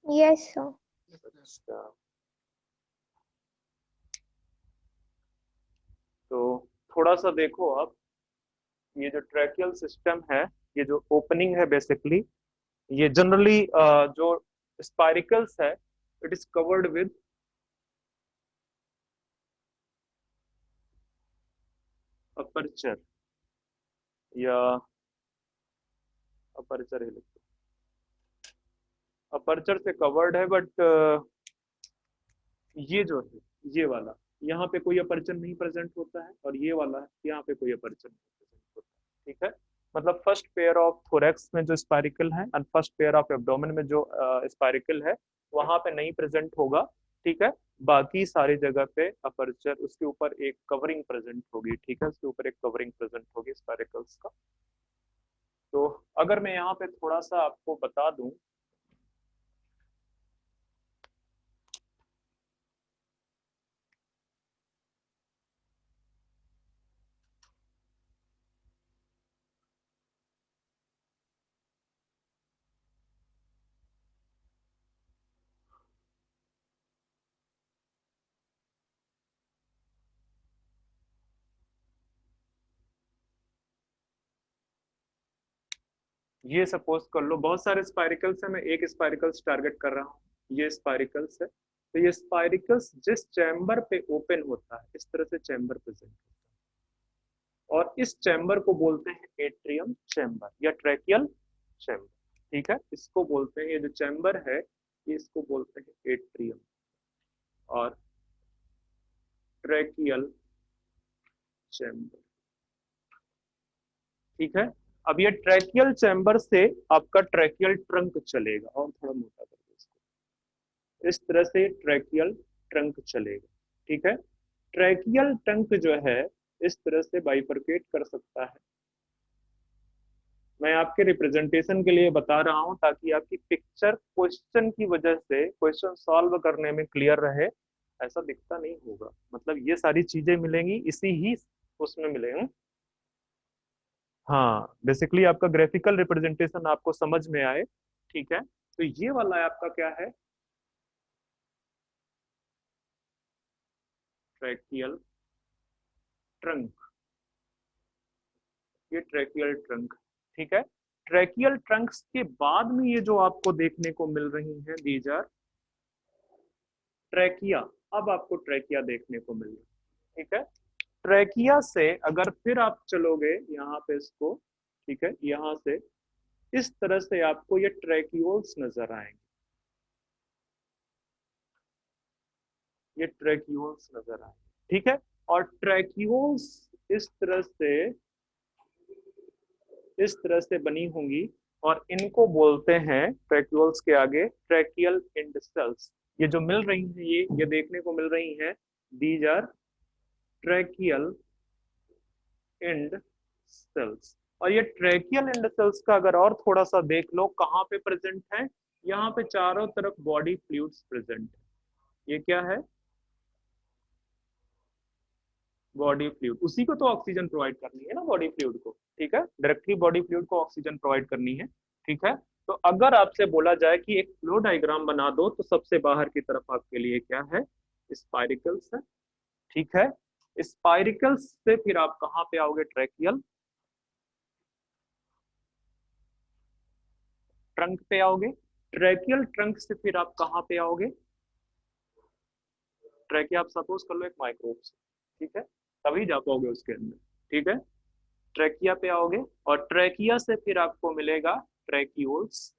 Yes sir. अच्छा, तो थोड़ा सा देखो आप, ये जो ट्रैकियल सिस्टम है, ये जो ओपनिंग है बेसिकली, ये जनरली जो स्पाइरिकल्स है, it is covered with aperture, या अपर्चर ही लिखते हैं, अपर्चर से कवर्ड है, बट ये जो है, ये वाला, यहाँ पे कोई अपर्चर नहीं प्रेजेंट होता है, और ये वाला यहाँ पे कोई अपर्चर नहीं प्रेजेंट होता है, ठीक है। मतलब फर्स्ट पेयर ऑफ थोरेक्स में जो स्पाइरिकल है और फर्स्ट पेयर ऑफ एब्डोमेन में जो स्पाइरिकल है, वहां पे नहीं प्रेजेंट होगा, ठीक है। बाकी सारी जगह पे अपर्चर, उसके ऊपर एक कवरिंग प्रेजेंट होगी, ठीक है, उसके ऊपर एक कवरिंग प्रेजेंट होगी स्पाइरिकल्स का। तो अगर मैं यहाँ पे थोड़ा सा आपको बता दूं, ये सपोज कर लो बहुत सारे स्पाइरिकल्स है, मैं एक स्पाइरिकल्स टारगेट कर रहा हूँ, ये स्पाइरिकल्स है, तो ये स्पाइरिकल्स जिस चैम्बर पे ओपन होता है, इस तरह से चैम्बर प्रेजेंट होता है, और इस चैम्बर को बोलते हैं एट्रियम चैम्बर या ट्रैकियल चैम्बर, ठीक है। इसको बोलते हैं, ये जो चैम्बर है, इसको बोलते हैं एट्रियम और ट्रैकियल चैम्बर, ठीक है। अब ये ट्रैकियल चैम्बर से आपका ट्रैकियल ट्रंक चलेगा, और थोड़ा मोटा कर दो इसको, इस तरह से ट्रैकियल ट्रंक चलेगा, ठीक है। ट्रैकियल ट्रंक जो है, इस तरह से बाइफरकेट कर सकता है। मैं आपके रिप्रेजेंटेशन के लिए बता रहा हूं, ताकि आपकी पिक्चर क्वेश्चन की वजह से क्वेश्चन सॉल्व करने में क्लियर रहे, ऐसा दिखता नहीं होगा, मतलब ये सारी चीजें मिलेंगी इसी ही उसमें मिलेंगे। हाँ, बेसिकली आपका ग्राफिकल रिप्रेजेंटेशन आपको समझ में आए, ठीक है। तो ये वाला आपका क्या है, ट्रैकियल ट्रंक, ये ट्रैकियल ट्रंक, ठीक है। ट्रैकियल ट्रंक्स के बाद में ये जो आपको देखने को मिल रही हैं, दीज आर ट्रैकिया। अब आपको ट्रैकिया देखने को मिल रही है, ठीक है। ट्रैकिया से अगर फिर आप चलोगे यहाँ पे इसको, ठीक है, यहाँ से इस तरह से आपको ये ट्रैक्यूल्स नजर आएंगे, ये ट्रैक्यूल्स नजर आएंगे, ठीक है। और ट्रैक्यूल्स इस तरह से, इस तरह से बनी होंगी, और इनको बोलते हैं ट्रैक्यूल्स के आगे ट्रैकियल एंड सेल्स। ये जो मिल रही हैं, ये देखने को मिल रही हैं, these are tracheal and cells. और ये ट्रैकियल एंड सेल्स का अगर और थोड़ा सा देख लो, कहाँ पे प्रेजेंट है, यहाँ पे चारों तरफ बॉडी फ्लूइड्स प्रेजेंट है। ये क्या है, बॉडी फ्लूइड, उसी को तो ऑक्सीजन प्रोवाइड करनी है ना बॉडी फ्लूइड को, ठीक है, डायरेक्टली बॉडी फ्लूइड को ऑक्सीजन प्रोवाइड करनी है, ठीक है। तो अगर आपसे बोला जाए कि एक फ्लो डायग्राम बना दो, तो सबसे बाहर की तरफ आपके लिए क्या है, स्पाइरिकल्स है, ठीक है। स्पाइरिकल्स से फिर आप कहाँ पे आओगे, ट्रैकियल ट्रंक पे आओगे, ट्रैकियल ट्रंक से फिर आप कहाँ पे आओगे, ट्रैकिया आप सपोज कर लो एक माइक्रोब से, ठीक है, तभी जा पाओगे उसके अंदर, ठीक है। ट्रैकिया पे आओगे, और ट्रैकिया से फिर आपको मिलेगा ट्रैक्यूल्स।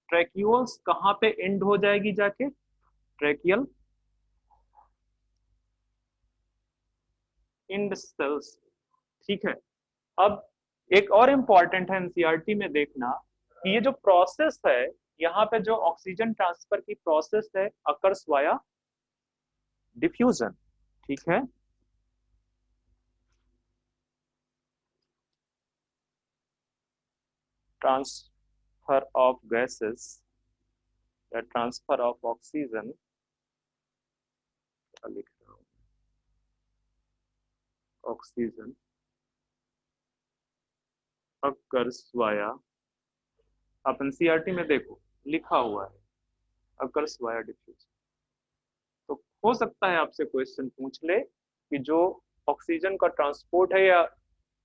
ट्रैक्यूल्स कहाँ पे एंड हो जाएगी जाके, ट्रैकियल इंड सेल्स, ठीक है। अब एक और इम्पॉर्टेंट है एनसीईआरटी में देखना कि ये जो प्रोसेस है, यहाँ पे जो ऑक्सीजन ट्रांसफर की प्रोसेस है अकर्स वाया डिफ्यूजन, ठीक है। ट्रांसफर ऑफ गैसेस या ट्रांसफर ऑफ ऑक्सीजन, लिख रहा हूं, ऑक्सीजन अकर्स वाया, आप एनसीईआरटी में देखो लिखा हुआ है अकर्स वाया डिफ्यूजन। तो हो सकता है आपसे क्वेश्चन पूछ ले कि जो ऑक्सीजन का ट्रांसपोर्ट है, या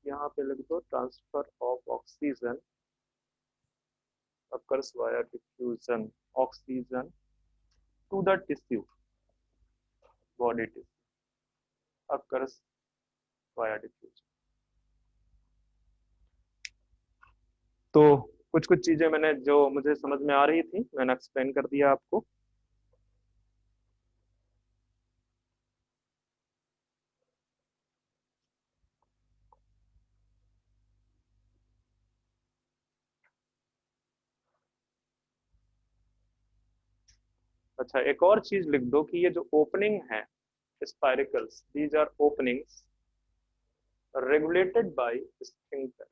यहाँ पे लिख दो transfer of oxygen occurs via diffusion oxygen to the tissue, body tissue occurs via diffusion। तो कुछ कुछ चीजें मैंने जो मुझे समझ में आ रही थी मैंने एक्सप्लेन कर दिया आपको। अच्छा, एक और चीज लिख दो कि ये जो ओपनिंग है spiracles, these are openings regulated by sphincter,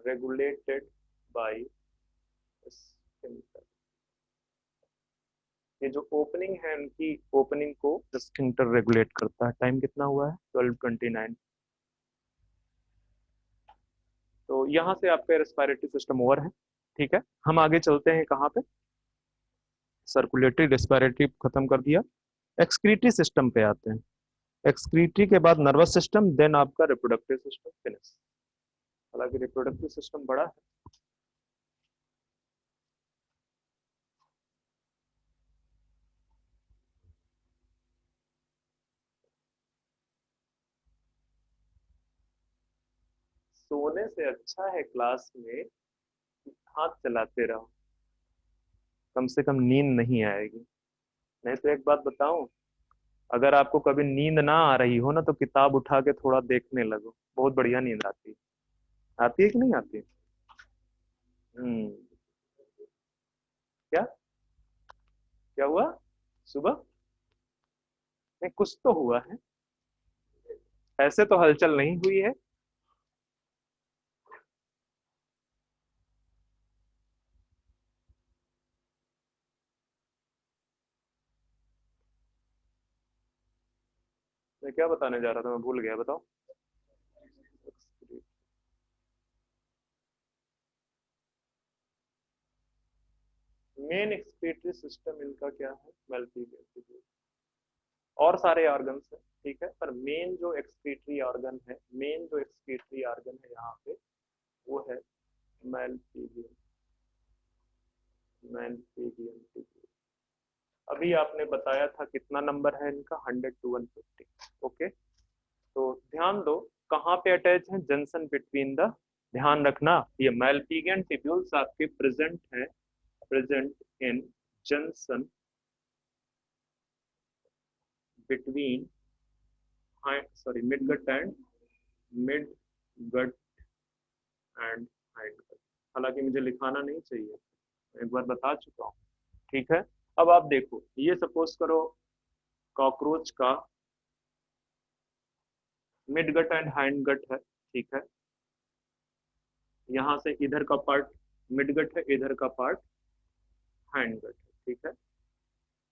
regulated by sphincter। ये जो ओपनिंग है उनकी ओपनिंग को स्फिंक्टर रेगुलेट करता है। टाइम कितना हुआ है? 12:29। तो यहाँ से आपका रेस्पिरेटरी सिस्टम ओवर है, ठीक है। हम आगे चलते हैं कहाँ पे? सर्कुलेटरी रेस्पिरेटरी खत्म कर दिया, एक्सक्रीटरी सिस्टम पे आते हैं। एक्सक्रीटरी के बाद नर्वस सिस्टम, देन आपका रिप्रोडक्टिव सिस्टम, फिनिश। हालांकि रिप्रोडक्टिव सिस्टम बड़ा है। सोने से अच्छा है क्लास में हाथ चलाते रहो, कम से कम नींद नहीं आएगी। नहीं तो एक बात बताऊं, अगर आपको कभी नींद ना आ रही हो ना तो किताब उठा के थोड़ा देखने लगो, बहुत बढ़िया नींद आती है। आती है कि नहीं आती? हम्म। क्या क्या हुआ सुबह? नहीं, कुछ तो हुआ है, ऐसे तो हलचल नहीं हुई है। मैं क्या बताने जा रहा था, मैं भूल गया, बताओ। मेन एक्सक्रीटरी सिस्टम इनका क्या है? मल्टीपल, और सारे ऑर्गन है, ठीक है, पर मेन जो एक्सक्रीटरी ऑर्गन है, मेन जो एक्सक्रीटरी ऑर्गन है यहाँ पे वो है मैल्पीजियम, मैल्पीजियम ट्यूब्यूल। अभी आपने बताया था कितना नंबर है इनका? 100 to 150। ओके, तो ध्यान दो कहाँ पे अटैच है? जंक्शन बिटवीन द, ध्यान रखना ये मैल्पीजियम ट्यूब्यूल्स आपके प्रेजेंट है, present in junction between sorry midgut and midgut and hindgut. हालांकि मुझे लिखाना नहीं चाहिए, एक बार बता चुका हूँ, ठीक है। अब आप देखो, ये सपोज करो कॉकरोच का midgut and hindgut है, ठीक है। यहाँ से इधर का पार्ट मिड गट है, इधर का पार्ट हाइंड गट है, ठीक है।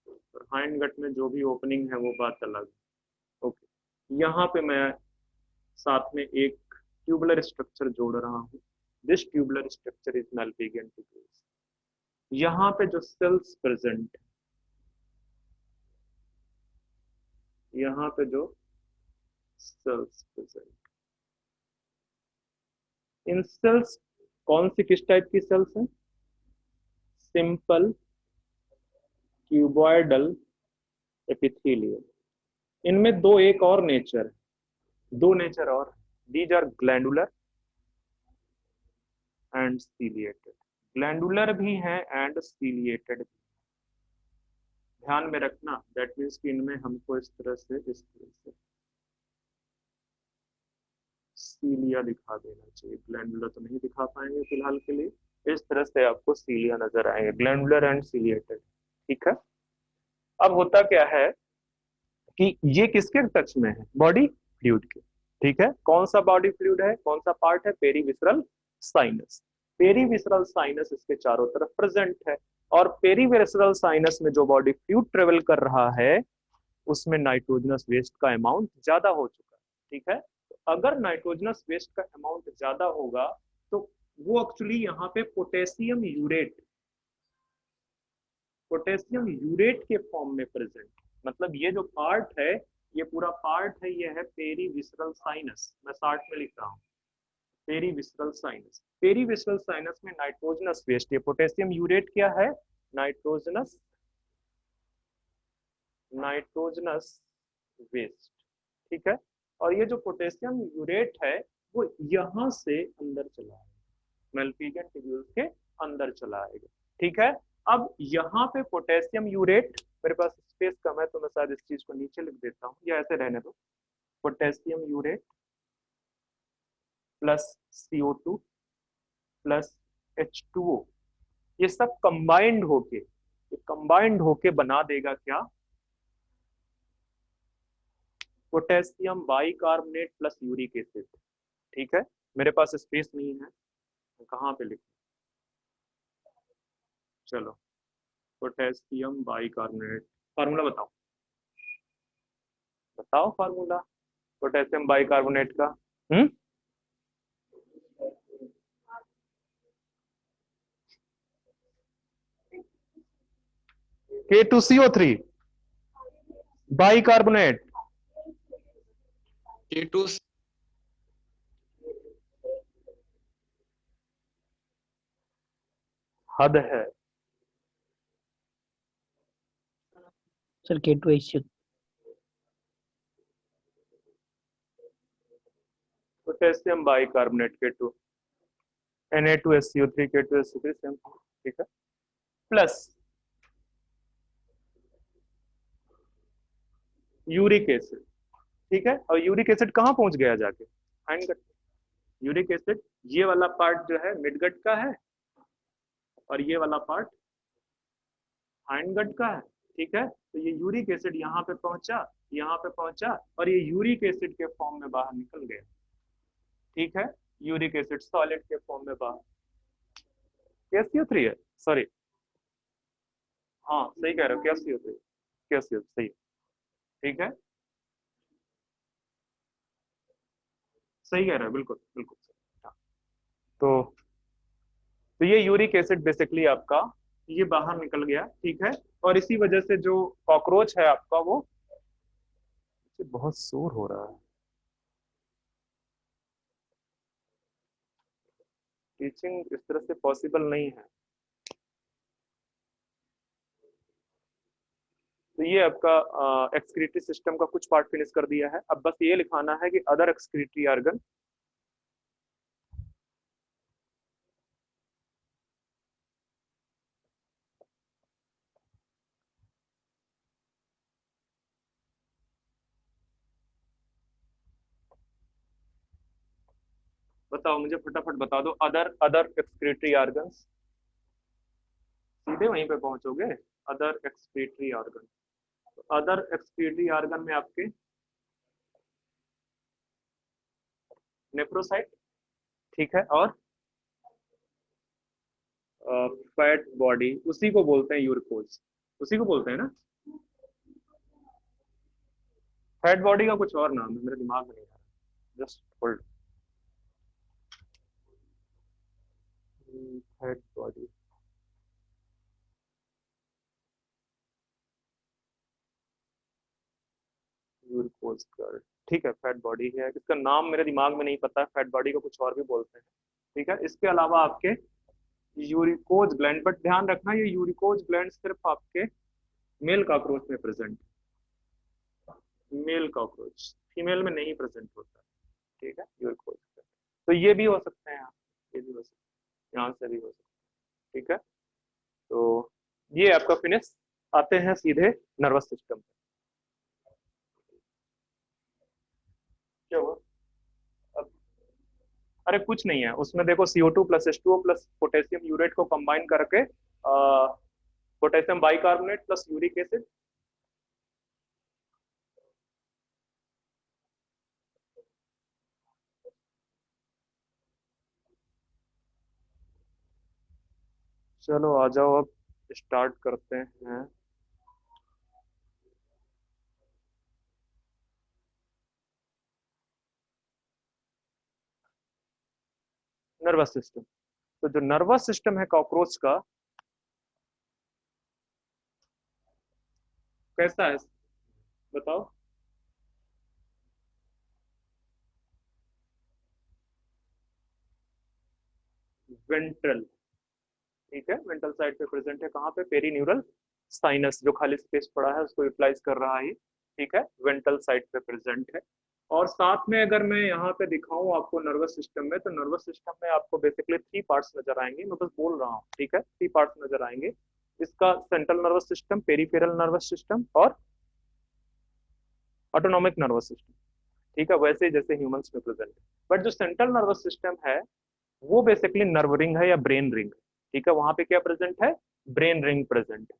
और हाइंड गट में जो भी ओपनिंग है वो बात अलग है। ओके, यहाँ पे मैं साथ में एक ट्यूबुलर स्ट्रक्चर जोड़ रहा हूँ। This tubular structure is Malpighian tubules. यहाँ पे जो सेल्स प्रेजेंट, यहाँ पे जो सेल्स प्रेजेंट, इन सेल्स कौन सी किस टाइप की सेल्स हैं? Simple cuboidal epithelium. इनमें दो एक और नेचर है, दो नेचर और, these are glandular and ciliated. Glandular भी है एंड सीलिएटेड भी। ध्यान में रखना, दैट मीन्स कि इनमें हमको इस तरह से सीलिया दिखा देना चाहिए, ग्लैंडुलर तो नहीं दिखा पाएंगे फिलहाल के लिए। इस तरह से आपको सीलिया नजर आएंगे, ग्लैंडुलर एंड सीलिएटेड। ठीक है, अब होता क्या है कि ये किसके टच में है, बॉडी फ्लूइड के। ठीक है, कौन सा बॉडी फ्लूइड है, कौन सा पार्ट है, पेरीविसरल साइनस। पेरीविसरल साइनस इसके चारों तरफ प्रेजेंट है, और पेरीविसरल साइनस में जो बॉडी फ्लूइड ट्रेवल कर रहा है उसमें नाइट्रोजनस वेस्ट का अमाउंट ज्यादा हो चुका है। ठीक है, तो अगर नाइट्रोजनस वेस्ट का अमाउंट ज्यादा होगा तो वो एक्चुअली यहाँ पे पोटेशियम यूरेट के फॉर्म में प्रेजेंट। मतलब ये जो पार्ट है, ये पूरा पार्ट है, ये है पेरीविसरल साइनस। मैं शार्ट में लिख रहा हूँ, पेरीविसरल साइनस। पेरीविसरल साइनस में नाइट्रोजनस वेस्ट, ये पोटेशियम यूरेट क्या है, नाइट्रोजनस वेस्ट। ठीक है, और ये जो पोटेशियम यूरेट है वो यहां से अंदर चला है, मेल्पिजियन ट्यूब्यूल्स के अंदर चला आएगा। ठीक है, अब यहाँ पे पोटेशियम यूरेट, मेरे पास स्पेस कम है तो मैं शायद इस चीज को नीचे लिख देता हूँ या ऐसे रहने दो। Potassium urate plus CO2 plus H2O, ये सब कंबाइंड होके बना देगा क्या, potassium bicarbonate plus uric acid. ठीक है, मेरे पास स्पेस नहीं है, कहाँ पे लिखूं, चलो पोटेशियम बाइकार्बोनेट, फार्मूला बताओ, बताओ फार्मूला पोटेशियम बाइकार्बोनेट का। हम्म, K2CO3 बाइकार्बोनेट, K2 हद है sir K2HCl potassium bicarbonate K2, Na2SCO3 K2SO3 same. ठीक है, प्लस यूरिक एसिड। ठीक है, और यूरिक एसिड कहाँ पहुंच गया जाके, हाइंडगट। यूरिक एसिड ये वाला पार्ट जो है मिडगट का है, और ये वाला पार्ट हाइंडगट का है। ठीक है, तो ये यूरिक एसिड यहाँ पे पहुंचा, और ये यूरिक एसिड के फॉर्म में बाहर निकल गया। ठीक है, यूरिक एसिड सॉलिड के फॉर्म में बाहर, KCO3 है, सॉरी, हाँ सही कह रहे हो, KCO3 सही है। ठीक है, सही कह रहे हो, बिल्कुल बिल्कुल सही। हाँ, तो ये यूरिक एसिड बेसिकली आपका ये बाहर निकल गया। ठीक है, और इसी वजह से जो कॉकरोच है आपका वो, बहुत शोर हो रहा है, टीचिंग इस तरह से पॉसिबल नहीं है। तो ये आपका एक्सक्रीटरी सिस्टम का कुछ पार्ट फिनिश कर दिया है। अब बस ये लिखाना है कि अदर एक्सक्रीटरी ऑर्गन, बताओ मुझे फटाफट बता दो, अदर एक्सक्रीटरी ऑर्गन्स, सीधे वहीं पे पहुंचोगे, other excretory organ. Other excretory organ में आपके नेफ्रोसाइट, ठीक है, और फैट बॉडी, उसी को बोलते हैं यूरिकोज, उसी को बोलते हैं ना। फैट बॉडी का कुछ और नाम है, मेरे दिमाग में नहीं आ रहा, just hold. Fat body, uricose कर, ठीक है, फैट बॉडी है, इसका नाम मेरे दिमाग में नहीं पता है, फैट बॉडी का कुछ और भी बोलते हैं। ठीक है, इसके अलावा आपके यूरिकोज ग्लैंड, बट ध्यान रखना ये यूरिकोज ग्लैंड सिर्फ आपके मेल कॉकरोच में प्रेजेंट, मेल कॉकरोच, फीमेल में नहीं प्रेजेंट होता। ठीक है, यूरिकोज ग्लैंड, तो ये भी हो सकते हैं यहाँ, ये भी हो सकते हैं, यहाँ से भी हो सकते हैं। ठीक है, तो ये आपका फिनिश। आते हैं सीधे नर्वस सिस्टम पे। क्या हुआ अब, अरे कुछ नहीं है उसमें, देखो CO2 plus H2O plus potassium urate को कंबाइन करके potassium bicarbonate plus uric acid. चलो आ जाओ अब स्टार्ट करते हैं। Nervous system. तो जो नर्वस सिस्टम है कॉकरोच का, कैसा है बताओ। वेंट्रल। ठीक है, वेंट्रल साइड पे प्रेजेंट है, कहाँ पे, पेरीन्यूरल साइनस जो खाली स्पेस पड़ा है उसको यूटिलाइज कर रहा है। ठीक है, वेंट्रल साइड पे प्रेजेंट है। और साथ में अगर मैं यहाँ पे दिखाऊं आपको नर्वस सिस्टम में, तो नर्वस सिस्टम में आपको बेसिकली 3 पार्ट्स नजर आएंगे, मैं बस बोल रहा हूँ। ठीक है, 3 पार्ट्स नजर आएंगे। इसका central nervous system, peripheral nervous system और ऑटोनॉमिक नर्वस सिस्टम। ठीक है, वैसे जैसे ह्यूमंस में प्रेजेंट है। बट जो सेंट्रल नर्वस सिस्टम है वो बेसिकली नर्व रिंग है या ब्रेन रिंग। ठीक है, वहां पे क्या प्रेजेंट है, ब्रेन रिंग प्रेजेंट है,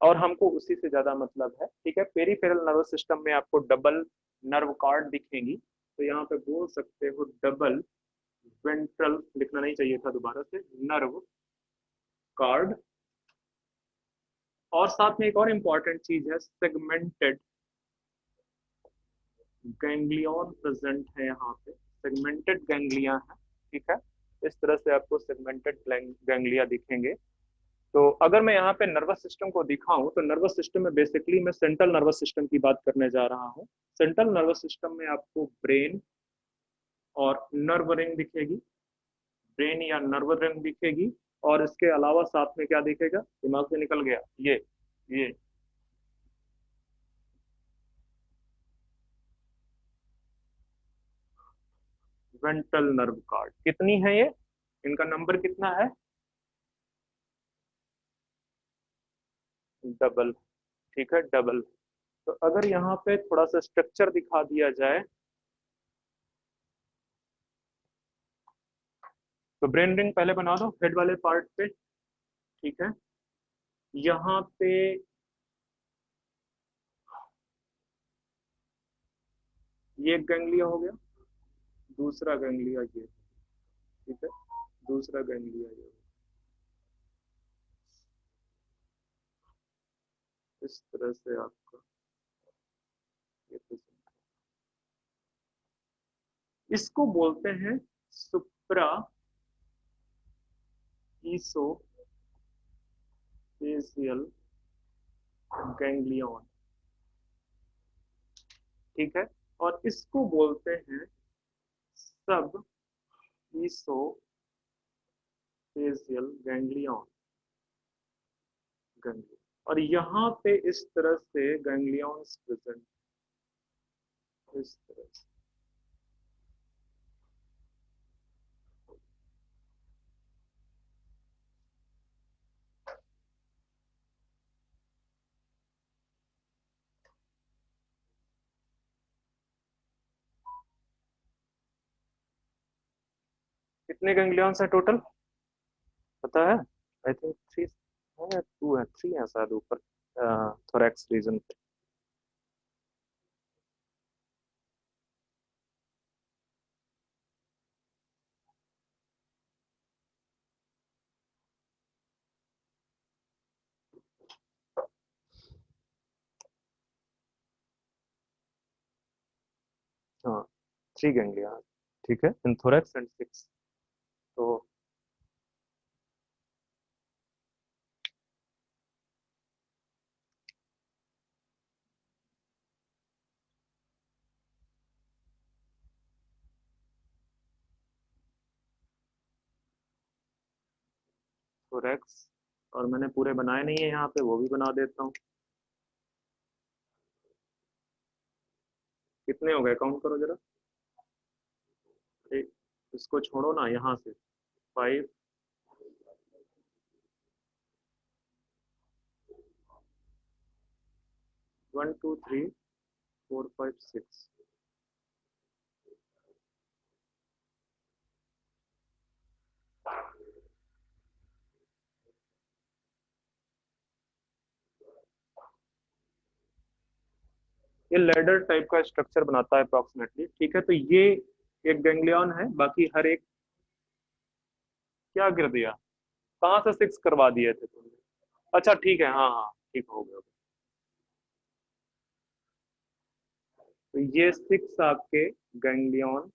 और हमको उसी से ज्यादा मतलब है। ठीक है, पेरिफेरल नर्वस सिस्टम में आपको डबल नर्व कार्ड दिखेंगी, तो यहाँ पे बोल सकते हो डबल वेंट्रल, लिखना नहीं चाहिए था दोबारा से, नर्व कार्ड। और साथ में एक और इंपॉर्टेंट चीज है, सेगमेंटेड गैंग्लियन प्रेजेंट है यहाँ पे, सेगमेंटेड गैंग्लिया है। ठीक है, इस तरह से आपको सेगमेंटेड गैंग्लिया दिखेंगे। तो अगर मैं यहाँ पे नर्वस सिस्टम को दिखाऊं, तो नर्वस सिस्टम में बेसिकली मैं सेंट्रल नर्वस सिस्टम की बात करने जा रहा हूँ। सेंट्रल नर्वस सिस्टम में आपको ब्रेन और नर्व रिंग दिखेगी, ब्रेन या नर्व रिंग दिखेगी। और इसके अलावा साथ में क्या दिखेगा, दिमाग से निकल गया, ये वेंट्रल नर्व कार्ड। कितनी है ये, इनका नंबर कितना है, डबल। ठीक है, डबल। तो अगर यहाँ पे थोड़ा सा स्ट्रक्चर दिखा दिया जाए, तो ब्रेन रिंग पहले बना दो हेड वाले पार्ट पे। ठीक है, यहाँ पे ये एक गैंग्लिया हो गया, दूसरा गैंग्लिया ये। ठीक है, दूसरा गैंग्लिया ये, इस तरह से आपका ये present। इसको बोलते हैं सुप्रा ईसोफेजियल गैंग्लियन। ठीक है, और इसको बोलते हैं सब ईसोफेजियल गैंग्लियन, गैंग्लियन। और यहाँ पे इस तरह से गैंग्लियंस प्रेजेंट, इस तरह से। कितने गैंग्लियंस है टोटल पता है, आई थिंक 3 है, 2 है, 3 है शायद ऊपर, थोरैक्स रीजन। हाँ, 3 गैंग्लिया। ठीक है, इन थोरैक्स एंड 6। तो थोरैक्स, और मैंने पूरे बनाए नहीं है यहाँ पे, वो भी बना देता हूँ। कितने हो गए, काउंट करो जरा। एक, इसको छोड़ो ना यहाँ से, 5, 1 2 3 4 5 6। ये लेडर टाइप का स्ट्रक्चर बनाता है अप्रोक्सीमेटली, ठीक है। तो ये एक गैंग्लियन है, बाकी हर एक क्या कर दिया, कहाँ से 6 करवा दिए थे तुमने? अच्छा ठीक है, हाँ हाँ ठीक हो गया। तो ये 6 आपके गैंग्लियन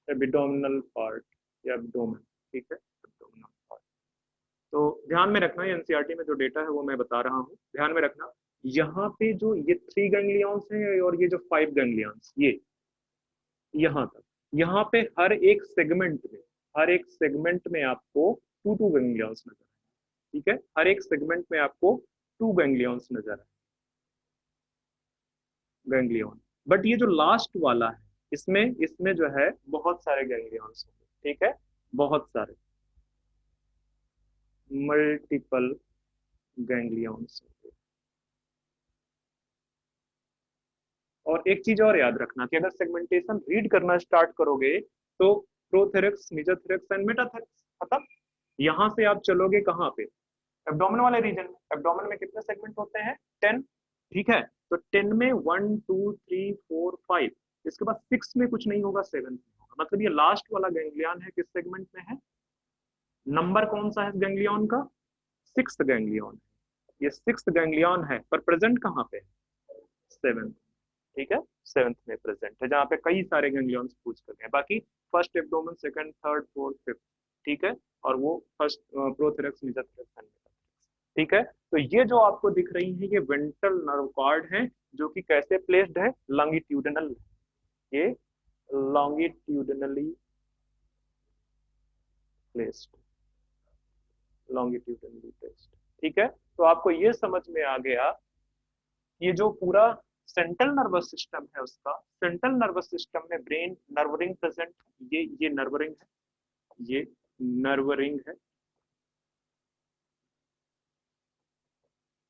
एब्डोमिनल पार्ट या एब्डोमेन, ठीक है, एब्डोमिनल पार्ट। तो ध्यान में रखना, ये एनसीईआरटी में जो डेटा है वो मैं बता रहा हूँ, ध्यान में रखना। यहाँ पे जो ये 3 गैंग्लियंस हैं और ये जो 5 गैंग्लियंस, ये यहाँ तक, यहाँ पे हर एक सेगमेंट में आपको टू गैंग्लियंस नजर आए, ठीक है। हर एक सेगमेंट में आपको 2 गैंग्लियंस नजर आए, गैंग्लियन। बट ये जो लास्ट वाला है, इसमें इसमें जो है बहुत सारे गैंग्लियंस होंगे, ठीक है, बहुत सारे, मल्टीपल गैंग्लियंस होंगे। और एक चीज और याद रखना कि अगर सेगमेंटेशन रीड करना स्टार्ट करोगे तो प्रोथेरक्स, मेसोथेरक्स एंड मेटाथेरक्स खत्म। यहां से आप चलोगे कहाँ पे, एब्डोमेन वाले रीजन में। एब्डोमेन में कितने सेगमेंट होते हैं, 10, ठीक है। तो 10 में 1 2 3 4 5, इसके बाद 6 में कुछ नहीं होगा, 7 में होगा। मतलब ये लास्ट वाला गैंग्लियन है, किस सेगमेंट में है, नंबर कौन सा है गैंग्लियन का, 6th गैंग्लियन। ये 6th गैंग्लियन है, पर प्रेजेंट कहाँ पे है, 7th, ठीक है, 7th में प्रेजेंट है, जहाँ पे कई सारे गैंग्लियंस पूछ कर गए। बाकी first abdomen, second, third, fourth, fifth, ठीक है। और वो फर्स्ट प्रोथेरक्स, मेसोथेरक्स एंड मेटाथेरक्स, ठीक है। तो ये जो आपको दिख रही है ये वेंट्रल नर्व कॉर्ड है, जो कि कैसे प्लेस्ड है, लॉन्गिट्यूडनल, ये लॉन्गिट्यूडनली प्लेस्ड, लॉन्गिट्यूडनली प्लेस्ड, ठीक है। तो आपको ये समझ में आ गया, ये जो पूरा सेंट्रल नर्वस सिस्टम है, उसका सेंट्रल नर्वस सिस्टम में ब्रेन नर्व रिंग प्रेजेंट है, ये नर्व रिंग है, ये नर्व रिंग है,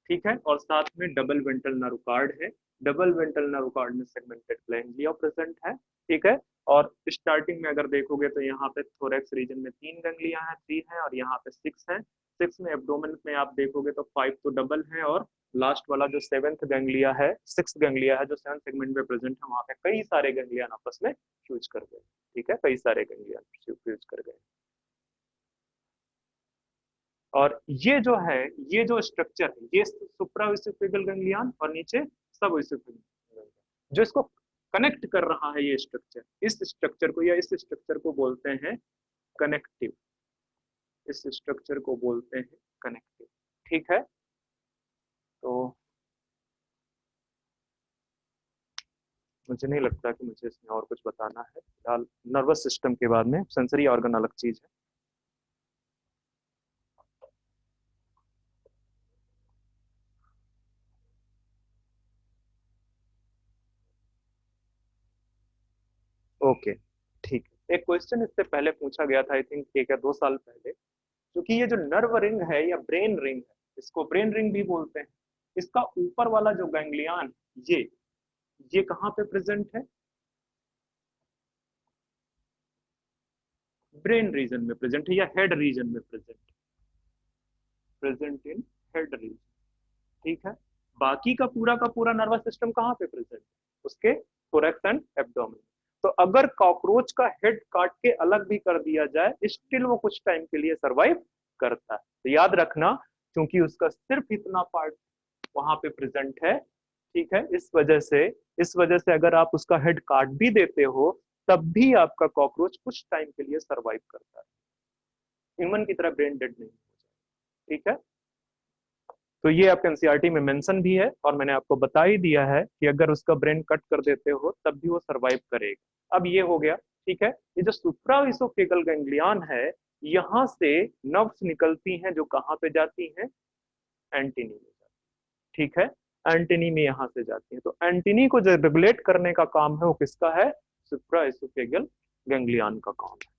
ठीक है। और साथ में डबल वेंट्रल नर्व कार्ड है, डबल वेंट्रल नर्व कार्ड में सेगमेंटेड गैंग्लिया प्रेजेंट है, ठीक है। और स्टार्टिंग में अगर देखोगे तो यहाँ पे थोरेक्स रीजन में 3 गैंग्लिया है, 3 है, और यहाँ पे 6 है। 6 में एब्डोमेन में आप देखोगे तो 5 तो डबल है, और लास्ट वाला जो 7th गैंग्लिया है, 6th गैंग्लिया है, जो 7th सेगमेंट में प्रेजेंट है, वहाँ पे कई सारे गैंग्लिया आपस में फ्यूज कर गए, ठीक है, कई सारे गैंग्लिया फ्यूज कर गए। और ये जो है, ये जो स्ट्रक्चर है, ये सुप्राओसिपिटल गैंग्लियन और नीचे सबओसिपिटल गैंग्लियन, जो इसको कनेक्ट कर रहा है, ये स्ट्रक्चर, इस स्ट्रक्चर को या इस स्ट्रक्चर को बोलते हैं कनेक्टिव, इस स्ट्रक्चर को बोलते हैं कनेक्टिव, ठीक है। तो मुझे नहीं लगता कि मुझे इसमें और कुछ बताना है फिलहाल। नर्वस सिस्टम के बाद में सेंसरी ऑर्गन अलग चीज है। ओके, ठीक है। एक क्वेश्चन इससे पहले पूछा गया था, आई थिंक 1 या 2 साल पहले, क्योंकि ये जो नर्व रिंग है या ब्रेन रिंग है, इसको ब्रेन रिंग भी बोलते हैं, इसका ऊपर वाला जो गैंग्लियन, ये कहाँ पे प्रेजेंट है, ब्रेन रीजन में प्रेजेंट है या हेड रीजन में present, present in head region, ठीक है। बाकी का पूरा नर्वस सिस्टम कहाँ पे प्रेजेंट, उसके थोरैक्स एंड एब्डोमेन। तो अगर कॉकरोच का हेड काट के अलग भी कर दिया जाए, स्टिल वो कुछ टाइम के लिए सरवाइव करता है। तो याद रखना, क्योंकि उसका सिर्फ इतना पार्ट वहां पे प्रेजेंट है, ठीक है, इस वजह से अगर आप उसका हेड काट भी देते हो, तब भी आपका कॉकरोच कुछ टाइम के लिए सरवाइव करता है, ह्यूमन की तरह ब्रेन डेड नहीं हो जाए, ठीक है। तो ये आपके एनसीईआरटी में मेंशन भी है, और मैंने आपको बता ही दिया है कि अगर उसका ब्रेन कट कर देते हो तब भी वो सरवाइव करेगा। अब ये हो गया, ठीक है। ये जो सुप्राइसोफेगल गैंग्लियन है, यहाँ से नर्व्स निकलती हैं, जो कहाँ पे जाती हैं, एंटीनी में जाती, ठीक है, एंटीनी में यहाँ से जाती है। तो एंटीनी को जो रेगुलेट करने का काम है वो किसका है, सुप्राइसोफेगल गैंग्लियन का काम है।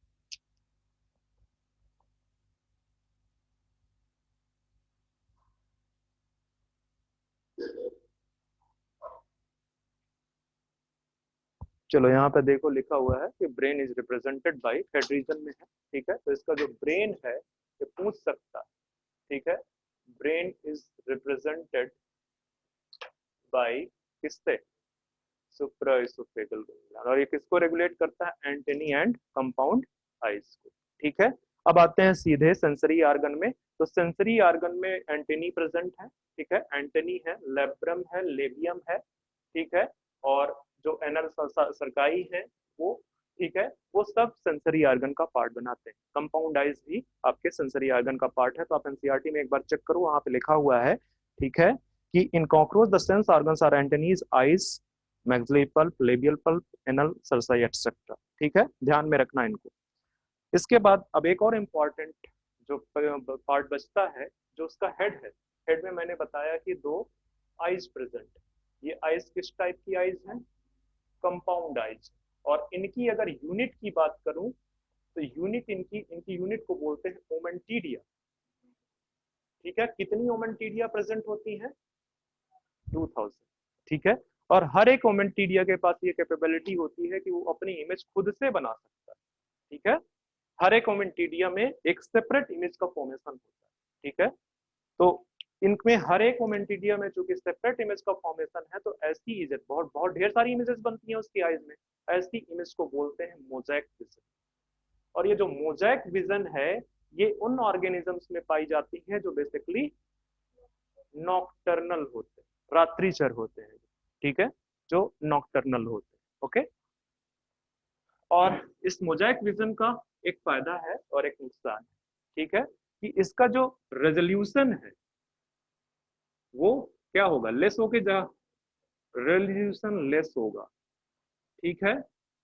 चलो यहाँ पे देखो लिखा हुआ है कि brain is represented by head region में है, ठीक है। तो इसका जो ब्रेन है ये पूछ सकता है ठीक है। ब्रेन इज रिप्रेजेंटेड बाय किससे, सुप्राएसोफेगल गैंग्लियन, और ये किसको रेगुलेट करता है, एंटेनी एंड कंपाउंड आइज को। ठीक है, अब आते हैं सीधे सेंसरी आर्गन में। तो सेंसरी आर्गन में एंटेनी प्रेजेंट है, ठीक है, एंटेनी है, लेब्रम है, लेबियम है, ठीक है, और जो एनर सरकाई है वो, ठीक है, वो सब सेंसरी आर्गन का पार्ट बनाते हैं। कंपाउंड आइज भी आपके सेंसरी आर्गन का पार्ट है, तो आप एनसीईआरटी में एक बार चेक करो, वहां पे लिखा हुआ है, ठीक है, कि in cockroach the sense organs are antennae, eyes, maxillary palp, labial palp, anal, cerci etcetera. ठीक है, ध्यान में रखना इनको। इसके बाद अब एक और इम्पॉर्टेंट जो पार्ट बचता है, जो उसका हेड है, हेड में मैंने बताया कि दो आइज प्रेजेंट। ये आइज किस टाइप की आइज है, कंपाउंड आइज। और इनकी अगर यूनिट की बात करूं तो यूनिट इनकी इनकी यूनिट को बोलते हैं ओमेंटीडिया। ठीक है, कितनी ओमेंटीडिया प्रेजेंट होती है, 2000। ठीक है, और हर एक ओमेंटीडिया के पास ये कैपेबिलिटी होती है कि वो अपनी इमेज खुद से बना सकता है। ठीक है, हर एक ओमेंटीडिया में एक सेपरेट इमेज का फॉर्मेशन होता है। ठीक है, तो इनमें हर एक ओमेंटीडिया में चूंकि सेपरेट इमेज का फॉर्मेशन है, तो ऐसी इमेज बहुत बहुत ढेर सारी इमेजेस बनती हैं उसकी आइज में, ऐसी इमेज को बोलते हैं मोजाइक विजन। और ये जो मोजाइक विजन है, ये उन ऑर्गेनिजम्स में पाई जाती है जो बेसिकली नॉकटर्नल होते हैं, रात्रिचर होते हैं। ठीक है, जो नॉकटर्नल होते हैं। ओके, और इस मोजाइक विजन का एक फायदा है और एक नुकसान है। ठीक है, कि इसका जो रेजोल्यूशन है वो क्या होगा, लेस होके जा, रेजोल्यूशन लेस होगा। ठीक है,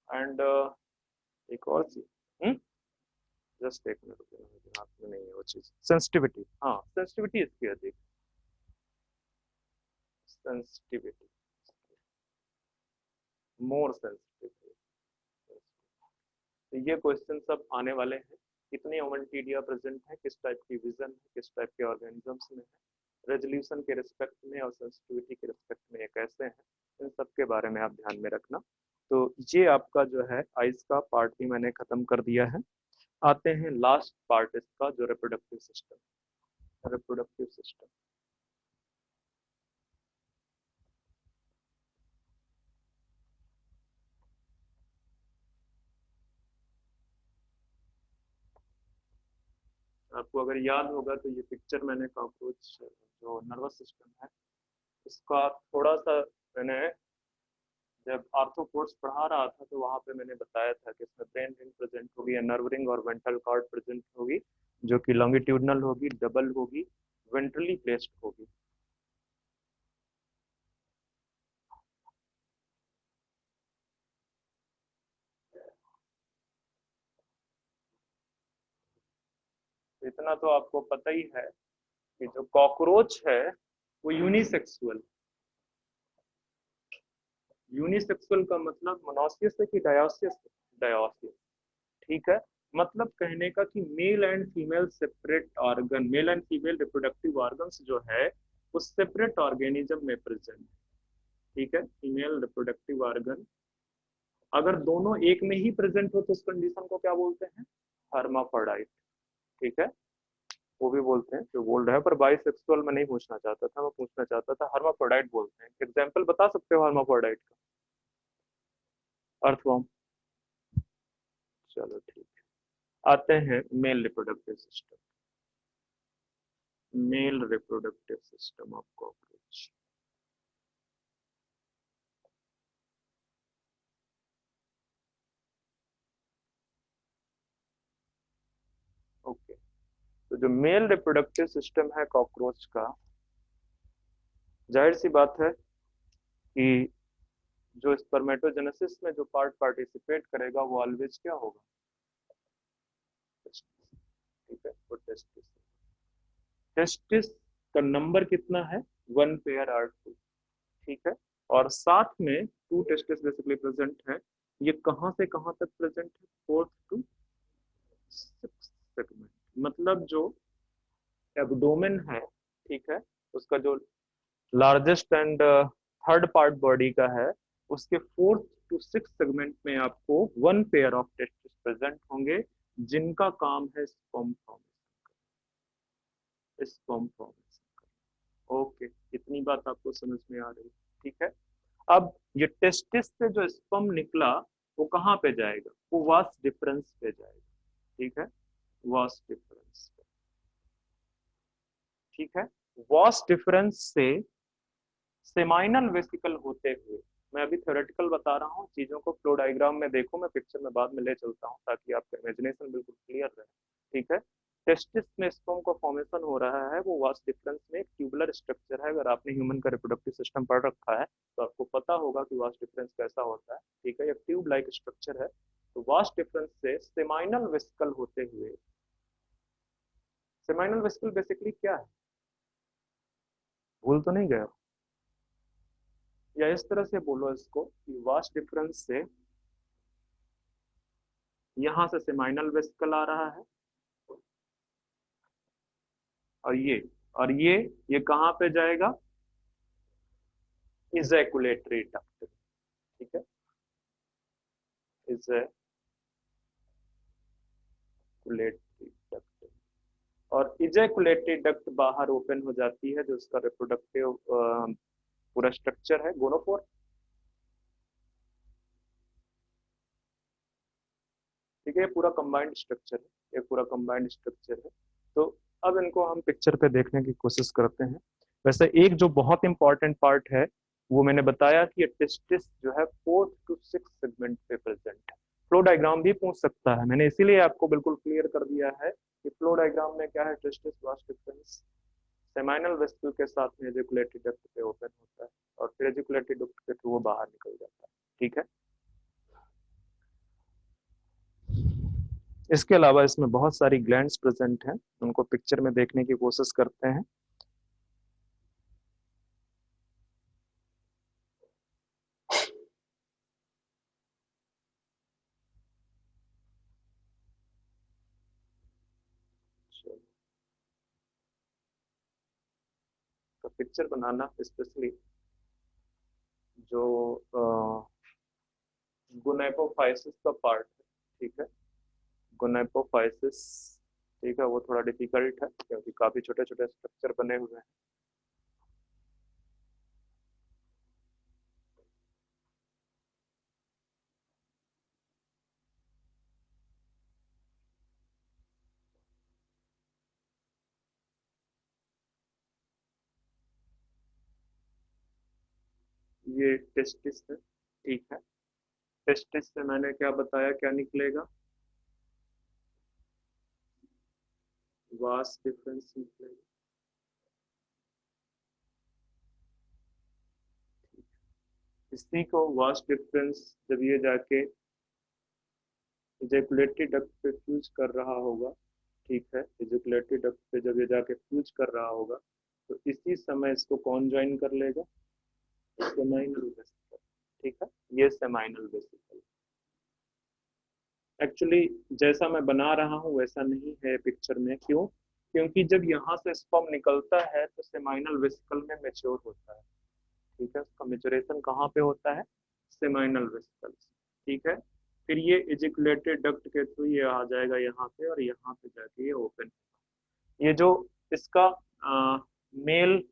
एंड एक और चीज, जस्ट एक मिनट, दिमाग में नहीं है वो चीज, सेंसिटिविटी। हाँ, सेंसिटिविटी इसकी अधिक, सेंसिटिविटी, मोर सेंसिटिविटी। तो ये क्वेश्चन सब आने वाले हैं, कितने ओमेंटीडिया प्रेजेंट है, किस टाइप की विजन है, किस टाइप के ऑर्गेनिजम्स में है, रेजोल्यूशन के रिस्पेक्ट में और सेंसिटिविटी के रिस्पेक्ट में ये कैसे हैं, इन सब के बारे में आप ध्यान में रखना। तो ये आपका जो है आइज का पार्ट भी मैंने खत्म कर दिया है। आते हैं लास्ट पार्ट इसका, जो रिप्रोडक्टिव सिस्टम, रिप्रोडक्टिव सिस्टम। आपको अगर याद होगा तो ये पिक्चर मैंने कॉकरोच जो नर्वस सिस्टम है इसका थोड़ा सा, मैंने जब आर्थो कोर्स पढ़ा रहा था तो वहां पे मैंने बताया था कि इसमें ब्रेन रिंग प्रेजेंट होगी, नर्व रिंग और वेंट्रल कॉर्ड प्रेजेंट होगी, जो कि लॉन्गिट्यूडनल होगी, डबल होगी, वेंट्रली प्लेस्ड होगी। इतना तो आपको पता ही है कि जो कॉकरोच है वो यूनिसेक्सुअल। यूनिसेक्सुअल का मतलब मोनोसियस है कि डायोसियस, डायोसियस। ठीक है, मतलब कहने का कि male and female separate organ, male and female reproductive organs जो है वो सेपरेट ऑर्गेनिज्म में प्रेजेंट है। ठीक है, फीमेल रिप्रोडक्टिव ऑर्गन अगर दोनों एक में ही प्रेजेंट हो तो उस कंडीशन को क्या बोलते हैं, हर्माफ्रोडाइट। ठीक है, वो भी बोलते हैं, जो बोल रहा है, पर बाइसेक्सुअल में नहीं पूछना चाहता था, मैं पूछना चाहता था हर्माफ्रोडाइट बोलते हैं। एग्जाम्पल बता सकते हो हर्माफ्रोडाइट का, अर्थवॉर्म। चलो ठीक है, आते हैं mail reproductive system, mail reproductive system of cockroach. Okay, तो जो मेल रिप्रोडक्टिव सिस्टम है कॉकरोच का, जाहिर सी बात है कि जो स्पर्मेटोजेनेसिस में जो पार्ट पार्टिसिपेट करेगा वो ऑलवेज क्या होगा, ठीक है, वो टेस्टिस। टेस्टिस का नंबर कितना है, वन पेयर आर टू। ठीक है, और साथ में टू टेस्टिस बेसिकली प्रेजेंट है। ये कहां से कहां तक प्रेजेंट है, फोर्थ टू सिक्स सेगमेंट। मतलब जो एब्डोमेन है, ठीक है, उसका जो largest and third part body का है, उसके फोर्थ टू सिक्स सेगमेंट में आपको one pair of testis present होंगे, जिनका काम है sperm formation. Sperm formation. Okay, इतनी बात आपको समझ में आ रही है, ठीक है। अब ये टेस्टिस से जो स्पर्म निकला वो कहाँ पे जाएगा, वो वास डिफरेंस पे जाएगा, ठीक है, वास डिफरेंस, ठीक है। वास डिफरेंस से सेमाइनल वेसिकल होते हुए, मैं अभी थ्योरेटिकल बता रहा हूँ, चीजों को फ्लो डायग्राम में देखो, मैं पिक्चर में बाद में ले चलता हूँ ताकि आपका इमेजिनेशन बिल्कुल क्लियर रहे, ठीक है। टेस्टिस में स्पर्म का फॉर्मेशन हो रहा है, वो वास डिफरेंस में एक ट्यूबुलर स्ट्रक्चर है। अगर आपने ह्यूमन का रिप्रोडक्टिव सिस्टम पढ़ रखा है तो आपको पता होगा कि वास डिफरेंस कैसा होता है, ठीक है। एक ट्यूब लाइक स्ट्रक्चर है। तो वास डिफरेंस से सेमाइनल वेसिकल होते हुए, सेमाइनल वेसिकल बेसिकली क्या है, भूल तो नहीं गया, या इस तरह से बोलो इसको कि वास डिफरेंस से यहां से सेमाइनल वेसिकल आ रहा है, और ये कहां पे जाएगा, इजैकुलेटरी डक्ट, ठीक है, इजैकुलेटरी डक्ट। और इजैकुलेटरी डक्ट बाहर ओपन हो जाती है, जो उसका रिप्रोडक्टिव पूरा स्ट्रक्चर है, गोनोपोर, ठीक है। पूरा कंबाइंड स्ट्रक्चर है, ये पूरा कंबाइंड स्ट्रक्चर है। तो अब इनको हम पिक्चर पे देखने की कोशिश करते हैं। वैसे एक जो बहुत इंपॉर्टेंट पार्ट है वो मैंने बताया कि टेस्टिस जो है 4th to 6th सेगमेंट पे प्रेजेंट है। फ्लो डायग्राम भी पूछ सकता है, मैंने इसीलिए आपको बिल्कुल क्लियर कर दिया है कि फ्लो डायग्राम में क्या है, testis vas deferens seminal vesicle के साथ में एजिकुलेटरी डक्ट पे ओपन होता है, और फिर एजिकुलेटरी डक्ट के थ्रू वो बाहर निकल जाता है, ठीक है। इसके अलावा इसमें बहुत सारी ग्लैंड्स प्रेजेंट हैं, उनको पिक्चर में देखने की कोशिश करते हैं। तो पिक्चर बनाना स्पेशली जो गोनेपोफाइसिस का पार्ट है, ठीक है, गोनेपोफाइसिस, ठीक है, वो थोड़ा डिफिकल्ट है क्योंकि काफी छोटे छोटे स्ट्रक्चर बने हुए हैं। ये टेस्टिस है, ठीक है। टेस्टिस से मैंने क्या बताया, क्या निकलेगा, वास डिफरेंस निकलेगा। इसी को वास डिफरेंस जब ये जाके इजैकुलेटरी डक्ट पे फ्यूज कर रहा होगा, ठीक है, इजैकुलेटरी डक्ट पे जब ये जाके फ्यूज कर रहा होगा तो इसी समय इसको कौन ज्वाइन कर लेगा, सेमाइनल वेसिकल, ठीक है, ये सेमाइनल वेसिकल। एक्चुअली जैसा मैं बना रहा हूँ वैसा नहीं है पिक्चर में, क्यों, क्योंकि जब यहाँ से स्पर्म निकलता है तो सेमाइनल वेसिकल में मैच्योर होता है, ठीक है, उसका मैच्योरेशन कहाँ पे होता है, सेमाइनल वेसिकल, ठीक है। फिर ये एजिकुलेटेड डक्ट के थ्रू ये आ जाएगा यहाँ पे, और यहाँ पे जाके ये ओपन, ये जो इसका मेल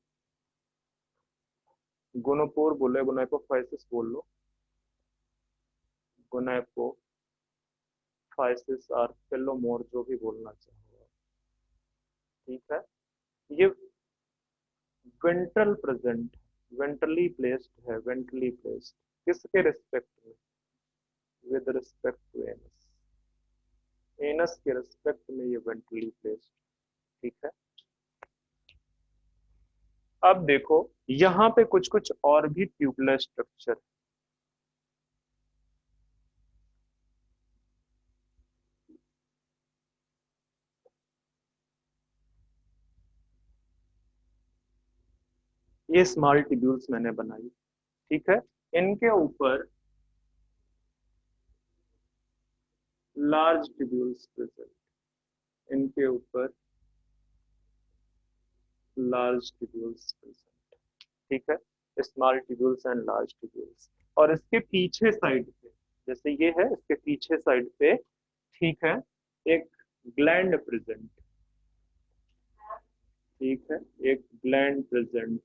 गोनोपोर बोलो, गोनाइपोफाइसिस बोल लो, गोनाइपोफाइसिस और फेलोमोर, जो भी बोलना चाहो, ठीक है। ये वेंट्रल प्रेजेंट, वेंट्रली प्लेस्ड है, वेंट्रली प्लेस्ड किसके रिस्पेक्ट में, with respect to anus, anus के रिस्पेक्ट में ये वेंट्रली प्लेस्ड, ठीक है। अब देखो यहाँ पे कुछ कुछ और भी ट्यूबुलर स्ट्रक्चर, ये स्मॉल ट्यूब्यूल्स मैंने बनाई, ठीक है। इनके ऊपर लार्ज ट्यूब्यूल्स प्रेजेंट, इनके ऊपर लार्ज ट्यूब्यूल्स प्रेजेंट, ठीक है, small tubules and large tubules. और इसके पीछे साइड पे, जैसे ये है, इसके पीछे साइड पे, ठीक है, एक ग्लैंड प्रेजेंट, ठीक है, एक ग्लैंड प्रेजेंट,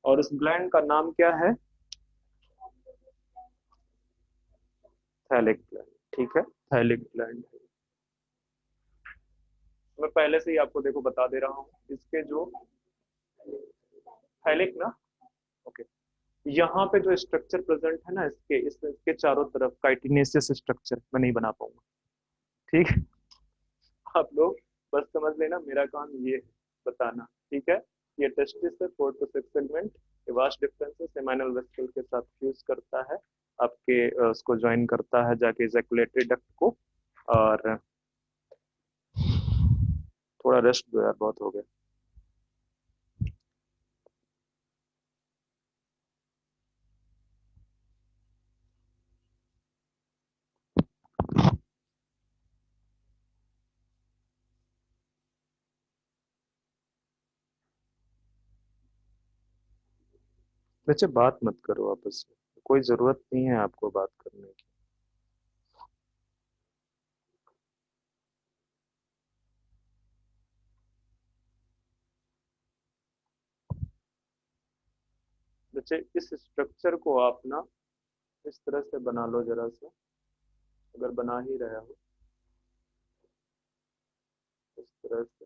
और उस ग्लैंड का नाम क्या है? Phthalic gland. ठीक है, थैलिक ग्लैंड है। मैं पहले से ही आपको देखो बता दे रहा हूँ, इसके जो थैलिक ना, ओके, यहाँ पे जो स्ट्रक्चर प्रेजेंट है ना, इसके चारों तरफ काइटिनेसियस स्ट्रक्चर मैं नहीं बना पाऊंगा। ठीक है, आप लोग बस समझ लेना, मेरा काम ये है बताना। ठीक है, ये टेस्टिस है, 4 to 6 सेगमेंट, ये वास्ट डिफरेंसेस सेमाइनल वेसिकल के साथ फ्यूज करता है, आपके उसको ज्वाइन करता है जाके इजैकुलेटरी डक्ट को। और थोड़ा रेस्ट दो यार, बहुत हो गया। बच्चे बात मत करो आपस में, कोई जरूरत नहीं है आपको बात करने की। बच्चे इस स्ट्रक्चर को आप ना इस तरह से बना लो जरा सा, अगर बना ही रहा हो इस तरह से।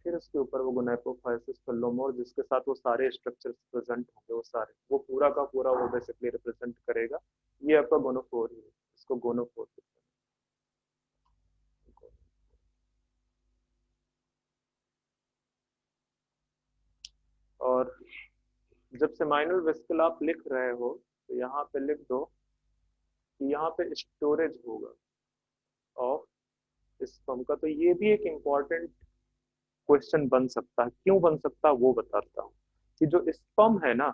फिर उसके ऊपर वो गोनाइकोफाइसिस फिलोमोर, जिसके साथ वो सारे स्ट्रक्चर्स प्रेजेंट होंगे, वो सारे, वो पूरा का पूरा वो बेसिकली रिप्रेजेंट करेगा। ये आपका गोनोफोर ही है, इसको गोनोफोर कहते हैं। और जब सेमाइनल वेसिकल आप लिख रहे हो तो यहाँ पे लिख दो कि यहाँ पे स्टोरेज होगा ऑफ स्पर्म का। तो ये भी एक इम्पॉर्टेंट क्वेश्चन बन सकता है। क्यों बन सकता है वो बताता हूँ। कि जो स्पर्म है ना,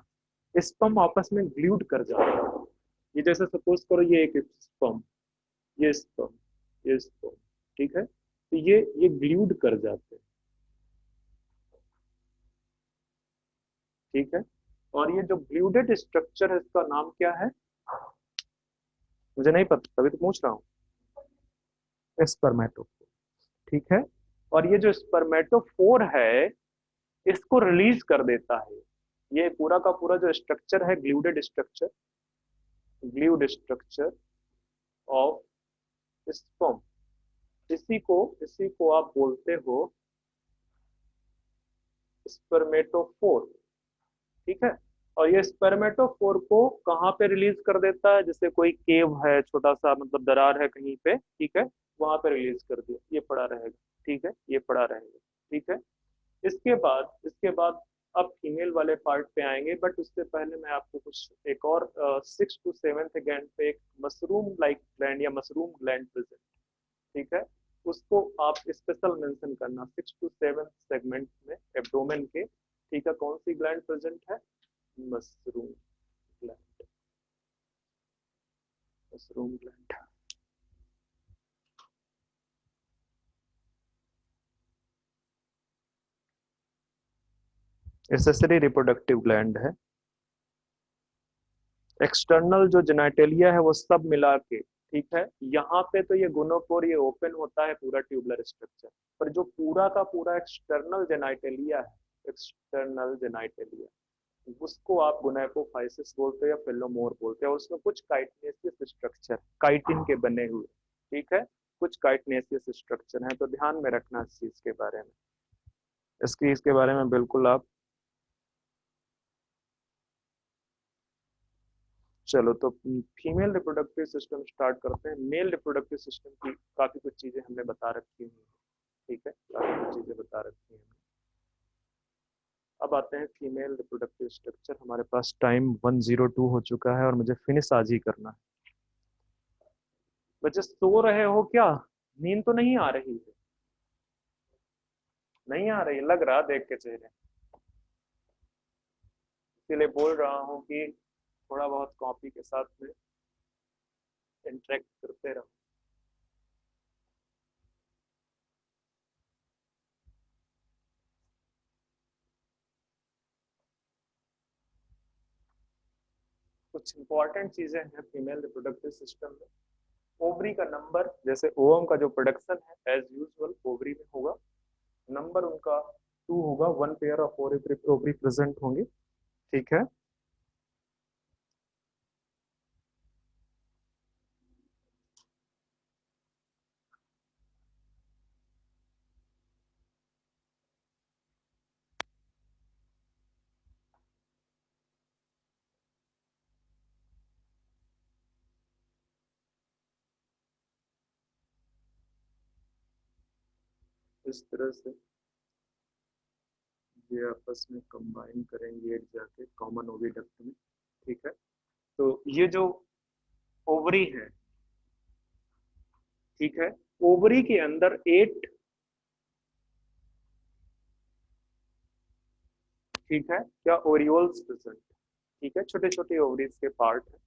स्पर्म आपस में ग्लूड कर जाता है। ये जैसे सपोज करो, ये एक स्पर्म, ये स्पर्म, ये स्पर्म, ठीक है, तो ये ग्लूड कर जाते हैं। ठीक है, और ये जो ग्लूडेड स्ट्रक्चर है इसका नाम क्या है? मुझे नहीं पता, तभी तो पूछ रहा हूँ। स्पर्मेटोफोर। ठीक है, और ये जो स्पर्मेटोफोर है इसको रिलीज कर देता है। ये पूरा का पूरा जो स्ट्रक्चर है, glued structure, glued structure of sperm, इसी को आप बोलते हो स्पर्मेटोफोर। ठीक है, और ये स्पर्मेटोफोर को कहाँ पे रिलीज कर देता है? जैसे कोई केव है, छोटा सा मतलब दरार है कहीं पे, ठीक है, वहां पे रिलीज कर दिया, ये पड़ा रहेगा। ठीक है, ये पड़ा रहेगा। ठीक है, इसके बाद अब फीमेल वाले पार्ट पे आएंगे, बट उससे पहले मैं आपको कुछ एक और 6 to 7 ग्लैंड पे एक मशरूम लाइक ग्लैंड या मशरूम ग्लैंड प्रेजेंट, ठीक है, उसको आप स्पेशल मेंशन करना 6 to 7 सेगमेंट में एब्डोमेन के। ठीक है, कौन सी ग्लैंड प्रेजेंट है? Mushroom gland, mushroom gland. Accessory reproductive gland है। एक्सटर्नल जो जेनाइटेलिया है वो सब मिला के, ठीक है, यहाँ पे तो ये गोनोपोर ये ओपन होता है पूरा ट्यूबुलर स्ट्रक्चर, पर जो पूरा का पूरा एक्सटर्नल जेनाइटेलिया है, एक्सटर्नल जेनाइटेलिया, उसको आप गोनाइकोफाइसिस बोलते हैं या फिलोमोर बोलते हैं। और उसमें कुछ काइटनेसियस स्ट्रक्चर, काइटिन के बने हुए, ठीक है, कुछ काइटनेसियस स्ट्रक्चर हैं, तो ध्यान में रखना इस चीज के बारे में, इसके बारे में बिल्कुल आप। चलो तो फीमेल रिप्रोडक्टिव सिस्टम स्टार्ट करते हैं। मेल रिप्रोडक्टिव सिस्टम की काफी कुछ चीजें हमने बता रखी हुई हैं, ठीक है, काफी कुछ चीजें बता रखी हैं। अब आते हैं फीमेल रिप्रोडक्टिव स्ट्रक्चर। हमारे पास टाइम 1:02 हो चुका है और मुझे फिनिश आज ही करना है। बच्चे सो रहे हो क्या? नींद तो नहीं आ रही है? नहीं आ रही लग रहा देख के चेहरे, इसीलिए बोल रहा हूँ कि थोड़ा बहुत कॉपी के साथ में इंटरेक्ट करते रहो। कुछ इंपॉर्टेंट चीजें हैं फीमेल रिप्रोडक्टिव सिस्टम में। ओवरी का नंबर, जैसे ओवम का जो प्रोडक्शन है एज यूजुअल ओवरी में होगा, नंबर उनका 2 होगा, 1 पेयर ऑफ ओवरी प्रेजेंट होंगे, ठीक है। इस तरह से ये आपस में कंबाइन करेंगे एक जाके कॉमन ओविडक्ट में, ठीक है। तो ये जो ओवरी है, ठीक है, ओवरी के अंदर 8, ठीक है, क्या ओरियोल्स प्रेजेंट, ठीक है, छोटे छोटे ओवरीज के पार्ट है,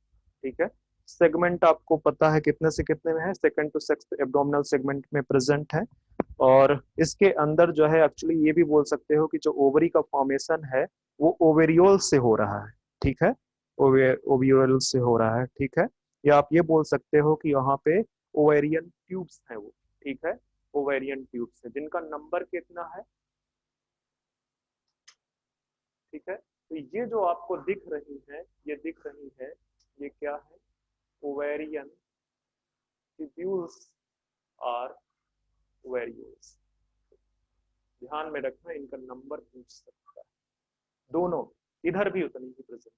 ठीक है। सेगमेंट आपको पता है कितने से कितने में है, second to sixth abdominal segment में प्रेजेंट है। और इसके अंदर जो है एक्चुअली ये भी बोल सकते हो कि जो ओवरी का फॉर्मेशन है वो ओवेरियोल से हो रहा है, ठीक है, ओवियोल से हो रहा है, ठीक है। या आप ये बोल सकते हो कि यहाँ पे ओवेरियन ट्यूब्स है वो, ठीक है, ओवेरियन ट्यूब्स है जिनका नंबर कितना है, ठीक है। तो ये जो आपको दिख रही है, ये दिख रही है, ये क्या है, ओवेरियन ट्यूब्यूल्स आर ओवेरियोल्स। ध्यान में रखना, इनका नंबर पूछ सकता है, दोनों, इधर भी उतनी ही प्रेजेंट,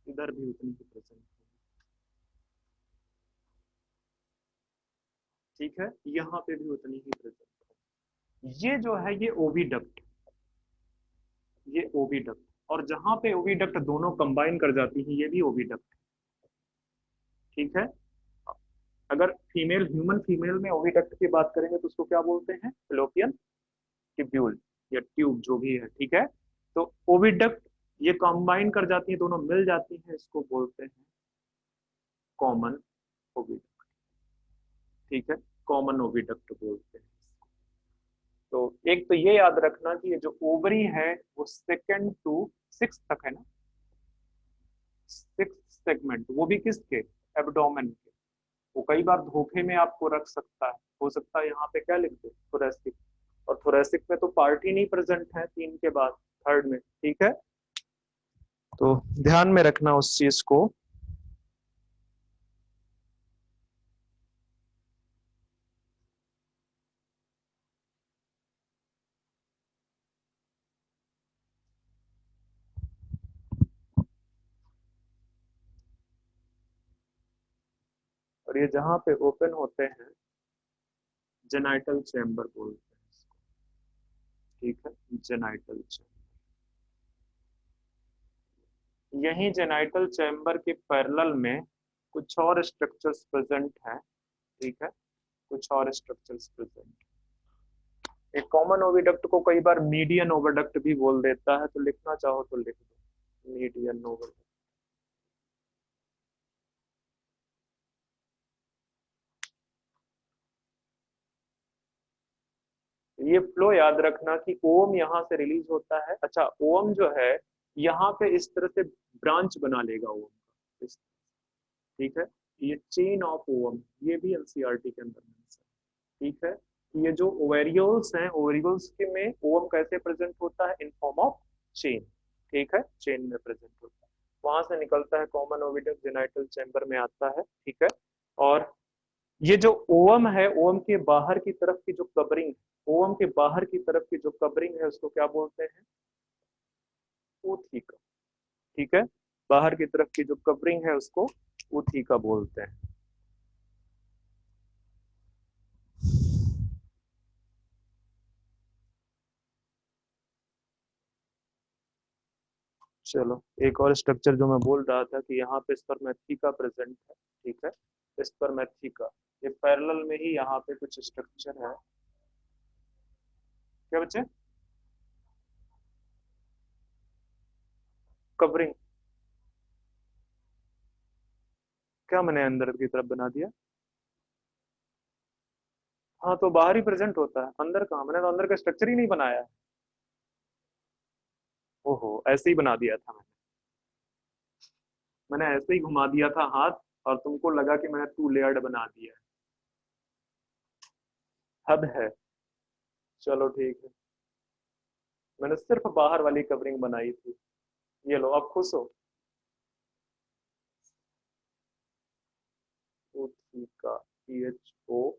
इधर भी उतनी ही प्रेजेंट, ठीक है, यहाँ पे भी उतनी ही प्रेजेंट। ये जो है ये ओविडक्ट, ये ओविडक्ट, और जहां पे ओविडक्ट दोनों कंबाइन कर जाती है ये भी ओविडक्ट, ठीक है। अगर फीमेल, ह्यूमन फीमेल में ओविडक्ट की बात करेंगे तो उसको क्या बोलते हैं, फिलोपियन ट्यूब्यूल या ट्यूब जो भी है, ठीक है। तो ओविडक्ट ये कंबाइन कर जाती है, दोनों मिल जाती हैं, इसको बोलते हैं कॉमन ओविडक्ट, ठीक है, कॉमन ओविडक्ट बोलते हैं। तो एक तो ये याद रखना कि ये जो ओवरी है वो सेकंड टू सिक्स तक है ना, सिक्स सेगमेंट, वो भी किसके, एब्डोमेन के। वो कई बार धोखे में आपको रख सकता है, हो सकता है यहाँ पे क्या लिख दे, थोरेसिक, और थोरेसिक में तो पार्ट ही नहीं प्रेजेंट है 3 के बाद, थर्ड में, ठीक है। तो ध्यान में रखना उस चीज को। और ये जहां पे ओपन होते हैं जेनाइटल चैम्बर बोलते हैं इसको, ठीक है, जेनाइटल चैम्बर। यही जेनाइटल चैम्बर के पैरेलल में कुछ और स्ट्रक्चर्स प्रेजेंट हैं, ठीक है, कुछ और स्ट्रक्चर्स प्रेजेंट। एक कॉमन ओविडक्ट को कई बार मीडियन ओविडक्ट भी बोल देता है, तो लिखना चाहो तो लिख दो मीडियन ओविडक्ट। ये फ्लो याद रखना कि ओम यहाँ से रिलीज होता है, अच्छा ओम जो है यहाँ पे इस तरह से ब्रांच बना लेगा ओम का, ठीक है। ये चेन ऑफ ओम, ये भी एनसीईआरटी के अंदर मेंशन, ठीक है। ये जो ओवेरियोल्स हैं, ओवेरियोल्स के में ओवम कैसे प्रेजेंट होता है, इन फॉर्म ऑफ चेन, ठीक है, चेन में प्रेजेंट होता है। वहां से निकलता है कॉमन ओविडक्ट, जेनाइटल चैम्बर में आता है, ठीक है। और ये जो ओवम है, ओवम के बाहर की तरफ की जो कवरिंग, ओवम के बाहर की तरफ की जो कवरिंग है उसको क्या बोलते हैं, ऊथिका, ठीक है। बाहर की तरफ की जो कवरिंग है उसको ऊथिका बोलते हैं। चलो एक और स्ट्रक्चर जो मैं बोल रहा था कि यहाँ पे स्पर्मेथिका प्रेजेंट है, ठीक है, स्पर्मेथिका, ये पैरेलल में ही यहाँ पे कुछ स्ट्रक्चर है, क्या बच्चे, कवरिंग, क्या मैंने अंदर की तरफ बना दिया, हाँ तो बाहर ही प्रेजेंट होता है, अंदर कहाँ, मैंने तो अंदर का स्ट्रक्चर ही नहीं बनाया है। ओहो, ऐसे ही बना दिया था मैंने ऐसे ही घुमा दिया था हाथ, और तुमको लगा कि मैंने 2 लेयर्ड बना दिया है, हद है। चलो ठीक है, मैंने सिर्फ बाहर वाली कवरिंग बनाई थी। ये लो, आप खुश हो? ऊथिका, THOECA।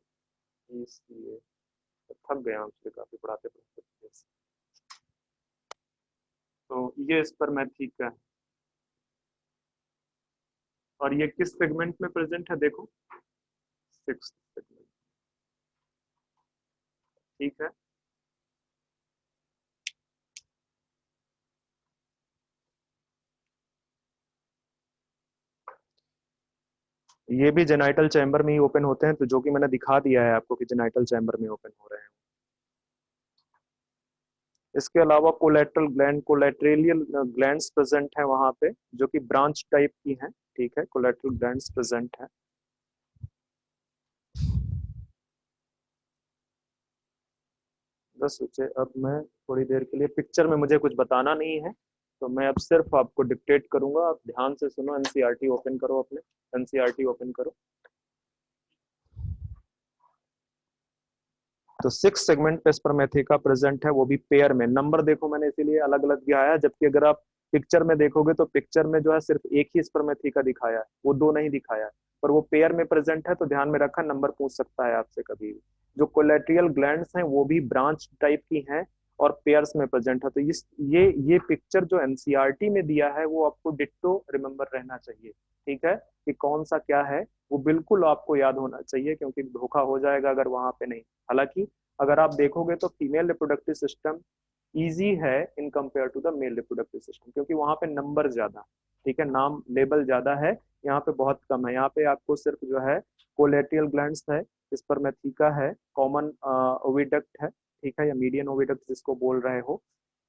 थक गया हमसे काफी पढ़ाते पढ़ाते। तो ये इस पर मैथिका है। और ये किस सेगमेंट में प्रेजेंट है देखो, 6th सेगमेंट। ठीक है, ये भी जेनाइटल चैम्बर में ही ओपन होते हैं, तो जो कि मैंने दिखा दिया है आपको कि जेनाइटल चैम्बर में ओपन हो रहे हैं। इसके अलावा कोलेट्रल ग्लैंड, कोलेट्रेलियल ग्लैंड्स प्रेजेंट है वहां पे, जो कि ब्रांच टाइप की हैं। ठीक है, कोलेट्रल ग्लैंड्स प्रेजेंट है। बस सोचे अब मैं थोड़ी देर के लिए, पिक्चर में मुझे कुछ बताना नहीं है, तो मैं अब सिर्फ आपको डिक्टेट करूंगा, आप ध्यान से सुनो। एनसीईआरटी ओपन करो, अपने एनसीईआरटी ओपन करो। तो 6 सेगमेंट पे स्पर्मेथिका प्रेजेंट है, वो भी पेयर में। नंबर देखो मैंने इसीलिए अलग अलग दिखाया है, जबकि अगर आप पिक्चर में देखोगे तो पिक्चर में जो है सिर्फ एक ही स्पर्मेथिका दिखाया है, वो दो नहीं दिखाया है। पर वो पेयर में प्रेजेंट है, तो ध्यान में रखा, नंबर पूछ सकता है आपसे कभी भी। जो कोलेट्रियल ग्लैंड्स हैं वो भी ब्रांच टाइप की हैं और पेयर्स में प्रेजेंट है। तो इस ये पिक्चर जो एनसीईआरटी में दिया है वो आपको डिट्टो रिमेम्बर रहना चाहिए। ठीक है, कि कौन सा क्या है वो बिल्कुल आपको याद होना चाहिए, क्योंकि धोखा हो जाएगा अगर वहां पे नहीं। हालांकि अगर आप देखोगे तो फीमेल रिप्रोडक्टिव सिस्टम इजी है in compare to the male reproductive system, क्योंकि वहां पे नंबर ज्यादा, ठीक है, नाम लेबल ज्यादा है। यहाँ पे बहुत कम है। यहाँ पे आपको सिर्फ जो है कोलेटियल ग्लैंड्स है, इस पर मैथिका है, कॉमन ओविडक्ट है, ठीक है, या मीडियन ओविडक्ट जिसको बोल रहे हो।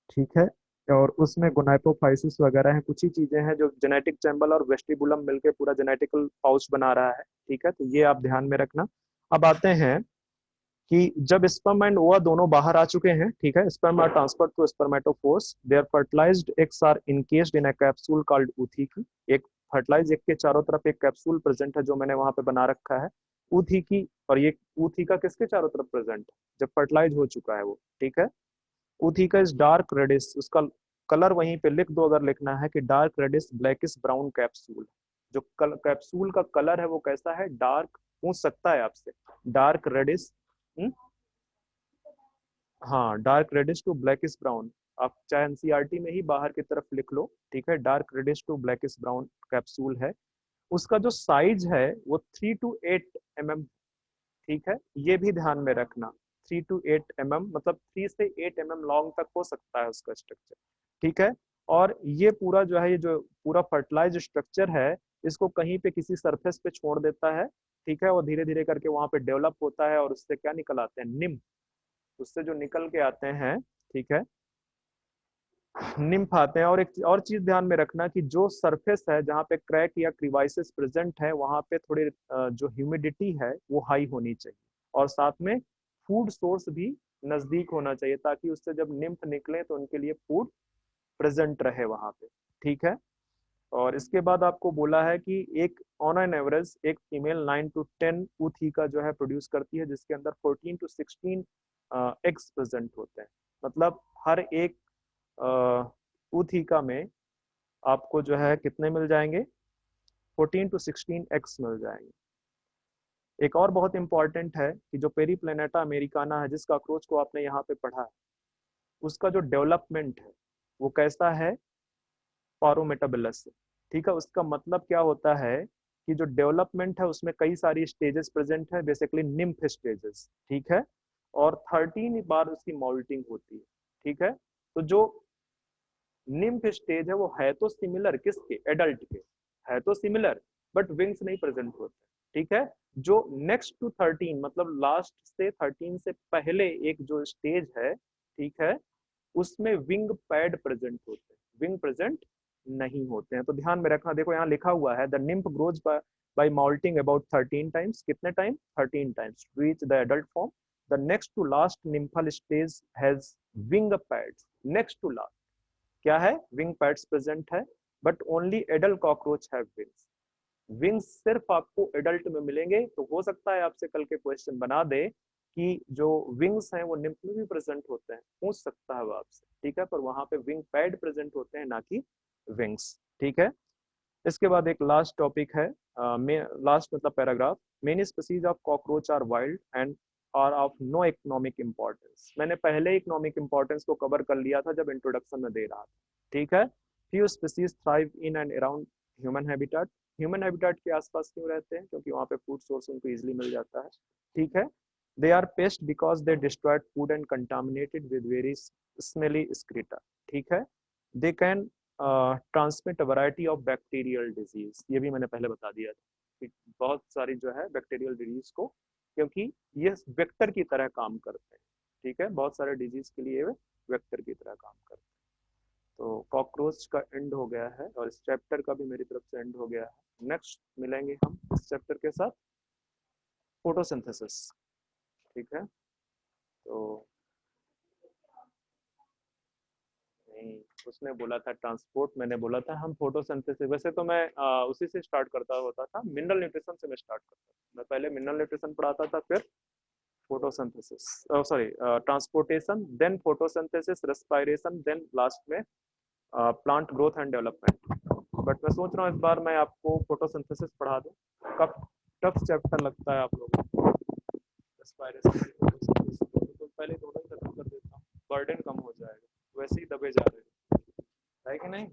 ठीक है, और उसमें गोनाइपोफाइसिस वगैरह है, कुछ ही चीजें हैं जो जेनेटिक चैम्बर और वेस्टिबुलम मिलके पूरा जेनेटिकल पाउच बना रहा है। ठीक है, तो ये आप ध्यान में रखना। अब आते हैं कि जब स्पर्म एंड ओवा दोनों बाहर आ चुके हैं, ठीक है, sperm are transfer to spermatophores, their fertilized eggs are encased in a capsule called ootheca. एक फर्टिलाइज एग के चारों तरफ एक कैप्सूल प्रेजेंट है, जो मैंने वहां पे बना रखा है, ऊथिकी। और ये ऊथिका किसके चारों तरफ प्रेजेंट है? जब फर्टिलाइज हो चुका है वो। ठीक है, ऊथिका इज डार्क रेडिश, उसका कलर वहीं पे लिख दो अगर लिखना है, कि dark reddish blackish brown capsule. जो कैप्सूल का कलर है वो कैसा है? डार्क, पूछ सकता है आपसे, डार्क रेडिश। हाँ, dark reddish to blackish brown. आप चाहे एनसीईआरटी में ही बाहर की तरफ लिख लो, ठीक है, dark reddish to blackish brown capsule है। उसका जो साइज है वो 3 to 8 mm। ठीक है, ये भी ध्यान में रखना, 3 to 8 mm, मतलब 3 से 8 mm लॉन्ग तक हो सकता है उसका स्ट्रक्चर। ठीक है, और ये पूरा जो है, ये जो पूरा फर्टिलाइज स्ट्रक्चर है, इसको कहीं पे किसी सरफेस पे छोड़ देता है। ठीक है, और धीरे धीरे करके वहां पे डेवलप होता है, और उससे क्या निकल आते हैं? निम्फ। उससे जो निकल के आते हैं, ठीक है, निम्फ आते हैं। और एक और चीज ध्यान में रखना, कि जो सरफेस है जहाँ पे क्रैक या क्रिवाइसिस प्रेजेंट है, वहां पे थोड़ी जो ह्यूमिडिटी है वो हाई होनी चाहिए, और साथ में फूड सोर्स भी नजदीक होना चाहिए, ताकि उससे जब निम्फ निकले तो उनके लिए फूड प्रेजेंट रहे वहां पे। ठीक है, और इसके बाद आपको बोला है कि एक ऑन एन एवरेज एक फीमेल 9 to 10 ऊथिका जो है प्रोड्यूस करती है, जिसके अंदर 14 to 16 एग्स प्रेजेंट होते हैं। मतलब हर एक ऊथिका में आपको जो है कितने मिल जाएंगे? 14 to 16 एग्स मिल जाएंगे। एक और बहुत इंपॉर्टेंट है कि जो पेरीप्लेनेटा अमेरिकाना है, जिस कॉकरोच को आपने यहाँ पे पढ़ा है, उसका जो डेवलपमेंट है वो कैसा है? पारोमेटाबुलस से। ठीक है, उसका मतलब क्या होता है कि जो डेवलपमेंट है उसमें कई सारी स्टेजेस प्रेजेंट है, बेसिकली निम्फ स्टेजेस। ठीक है, और 13 बार उसकी मॉल्टिंग होती है। ठीक है, तो जो निम्फ स्टेज है वो है तो सिमिलर किसके? एडल्ट के, है तो सिमिलर, बट विंग्स नहीं प्रेजेंट होते। ठीक है, जो नेक्स्ट टू 13, मतलब लास्ट से 13 से पहले एक जो स्टेज है, ठीक है, उसमें विंग पैड प्रेजेंट होते हैं, विंग प्रेजेंट नहीं होते हैं। तो ध्यान में रखना, देखो यहाँ लिखा हुआ है, the nymph grows by moulting about 13 times. कितने time? 13 times to reach the adult form. The next to last nymphal stage has wing pads. Next to last क्या है? विंग पैड्स प्रेजेंट है, but only adult cockroach have wings. Wings सिर्फ आपको adult में मिलेंगे। तो हो सकता है आपसे कल के क्वेश्चन बना दे कि जो विंग्स हैं वो निम्फ में भी प्रेजेंट होते हैं, पूछ सकता है वो आपसे, ठीक है, पर वहां पे विंग पैड प्रेजेंट होते हैं, ना कि विंग्स, ठीक है। इसके बाद एक लास्ट टॉपिक है, लास्ट मतलब paragraph, many species of cockroach are wild and are of no economic importance. मैंने पहले इकोनॉमिक इंपॉर्टेंस को कवर कर लिया था जब इंट्रोडक्शन में दे रहा था, ठीक है। Few species thrive in and around human habitat. Human habitat के आसपास क्यों रहते हैं? क्योंकि वहाँ पे फूड सोर्स उनको इजिली मिल जाता है, ठीक है। They are pest because they destroyed food and contaminated with very smelly excreta, ठीक है। They can transmit variety of bacterial disease, ये भी मैंने पहले बता दिया था कि बहुत सारी जो है बैक्टीरियल डिजीज को, क्योंकि ये वेक्टर की तरह काम करते हैं, ठीक है, बहुत सारे डिजीज के लिए वेक्टर की तरह काम करते हैं। तो कॉकरोच का एंड हो गया है और इस चैप्टर का भी मेरी तरफ से एंड हो गया है। नेक्स्ट मिलेंगे हम इस चैप्टर के साथ फोटोसिंथेसिस, ठीक है। तो नहीं, उसने बोला था ट्रांसपोर्ट, मैंने बोला था हम फोटोसिंथेसिस, वैसे तो मैं उसी से स्टार्ट करता होता था, मिनरल न्यूट्रिशन से मैं स्टार्ट करता था। मैं पहले मिनरल न्यूट्रिशन पढ़ाता था, फिर photosynthesis, sorry transportation, then photosynthesis, respiration, then last में plant growth and development. But मैं सोच रहा हूँ इस बार मैं आपको फोटोसिंथेसिस पढ़ा दूँ। कब टफ चैप्टर लगता है आप लोगों को? रेस्पिरेशन, तो पहले दोनों खत्म कर देता हूँ, बर्डन कम हो जाएगा, वैसे ही दबे जा रहे हैं, है कि नहीं?